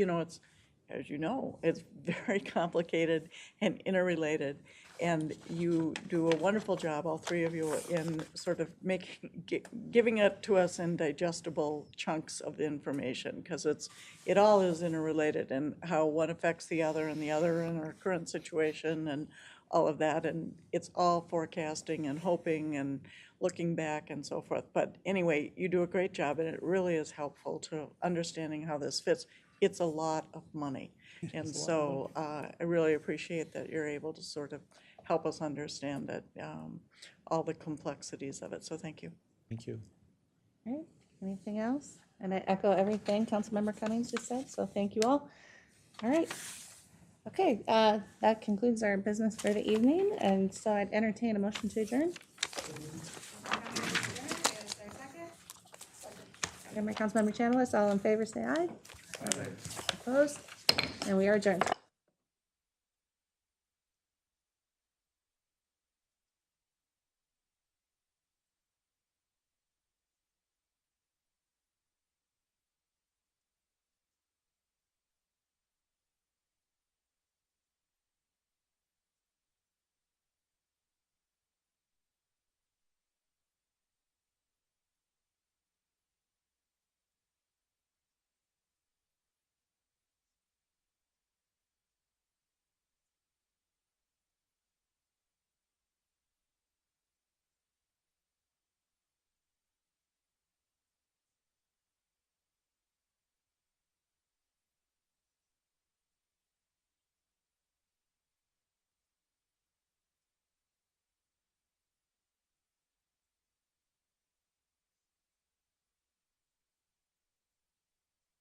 [SPEAKER 3] as you know, it's very complicated and interrelated. And you do a wonderful job, all three of you, in sort of giving it to us in digestible chunks of the information, because it all is interrelated, and how one affects the other and our current situation and all of that. And it's all forecasting and hoping and looking back and so forth. But anyway, you do a great job, and it really is helpful to understanding how this fits. It's a lot of money. And so I really appreciate that you're able to sort of help us understand that, all the complexities of it. So thank you.
[SPEAKER 9] Thank you.
[SPEAKER 1] All right, anything else? And I echo everything Councilmember Cummings just said, so thank you all. All right. Okay, that concludes our business for the evening, and so I'd entertain a motion to adjourn. Councilmember Chanelis, all in favor say aye. Aye. Opposed? And we are adjourned.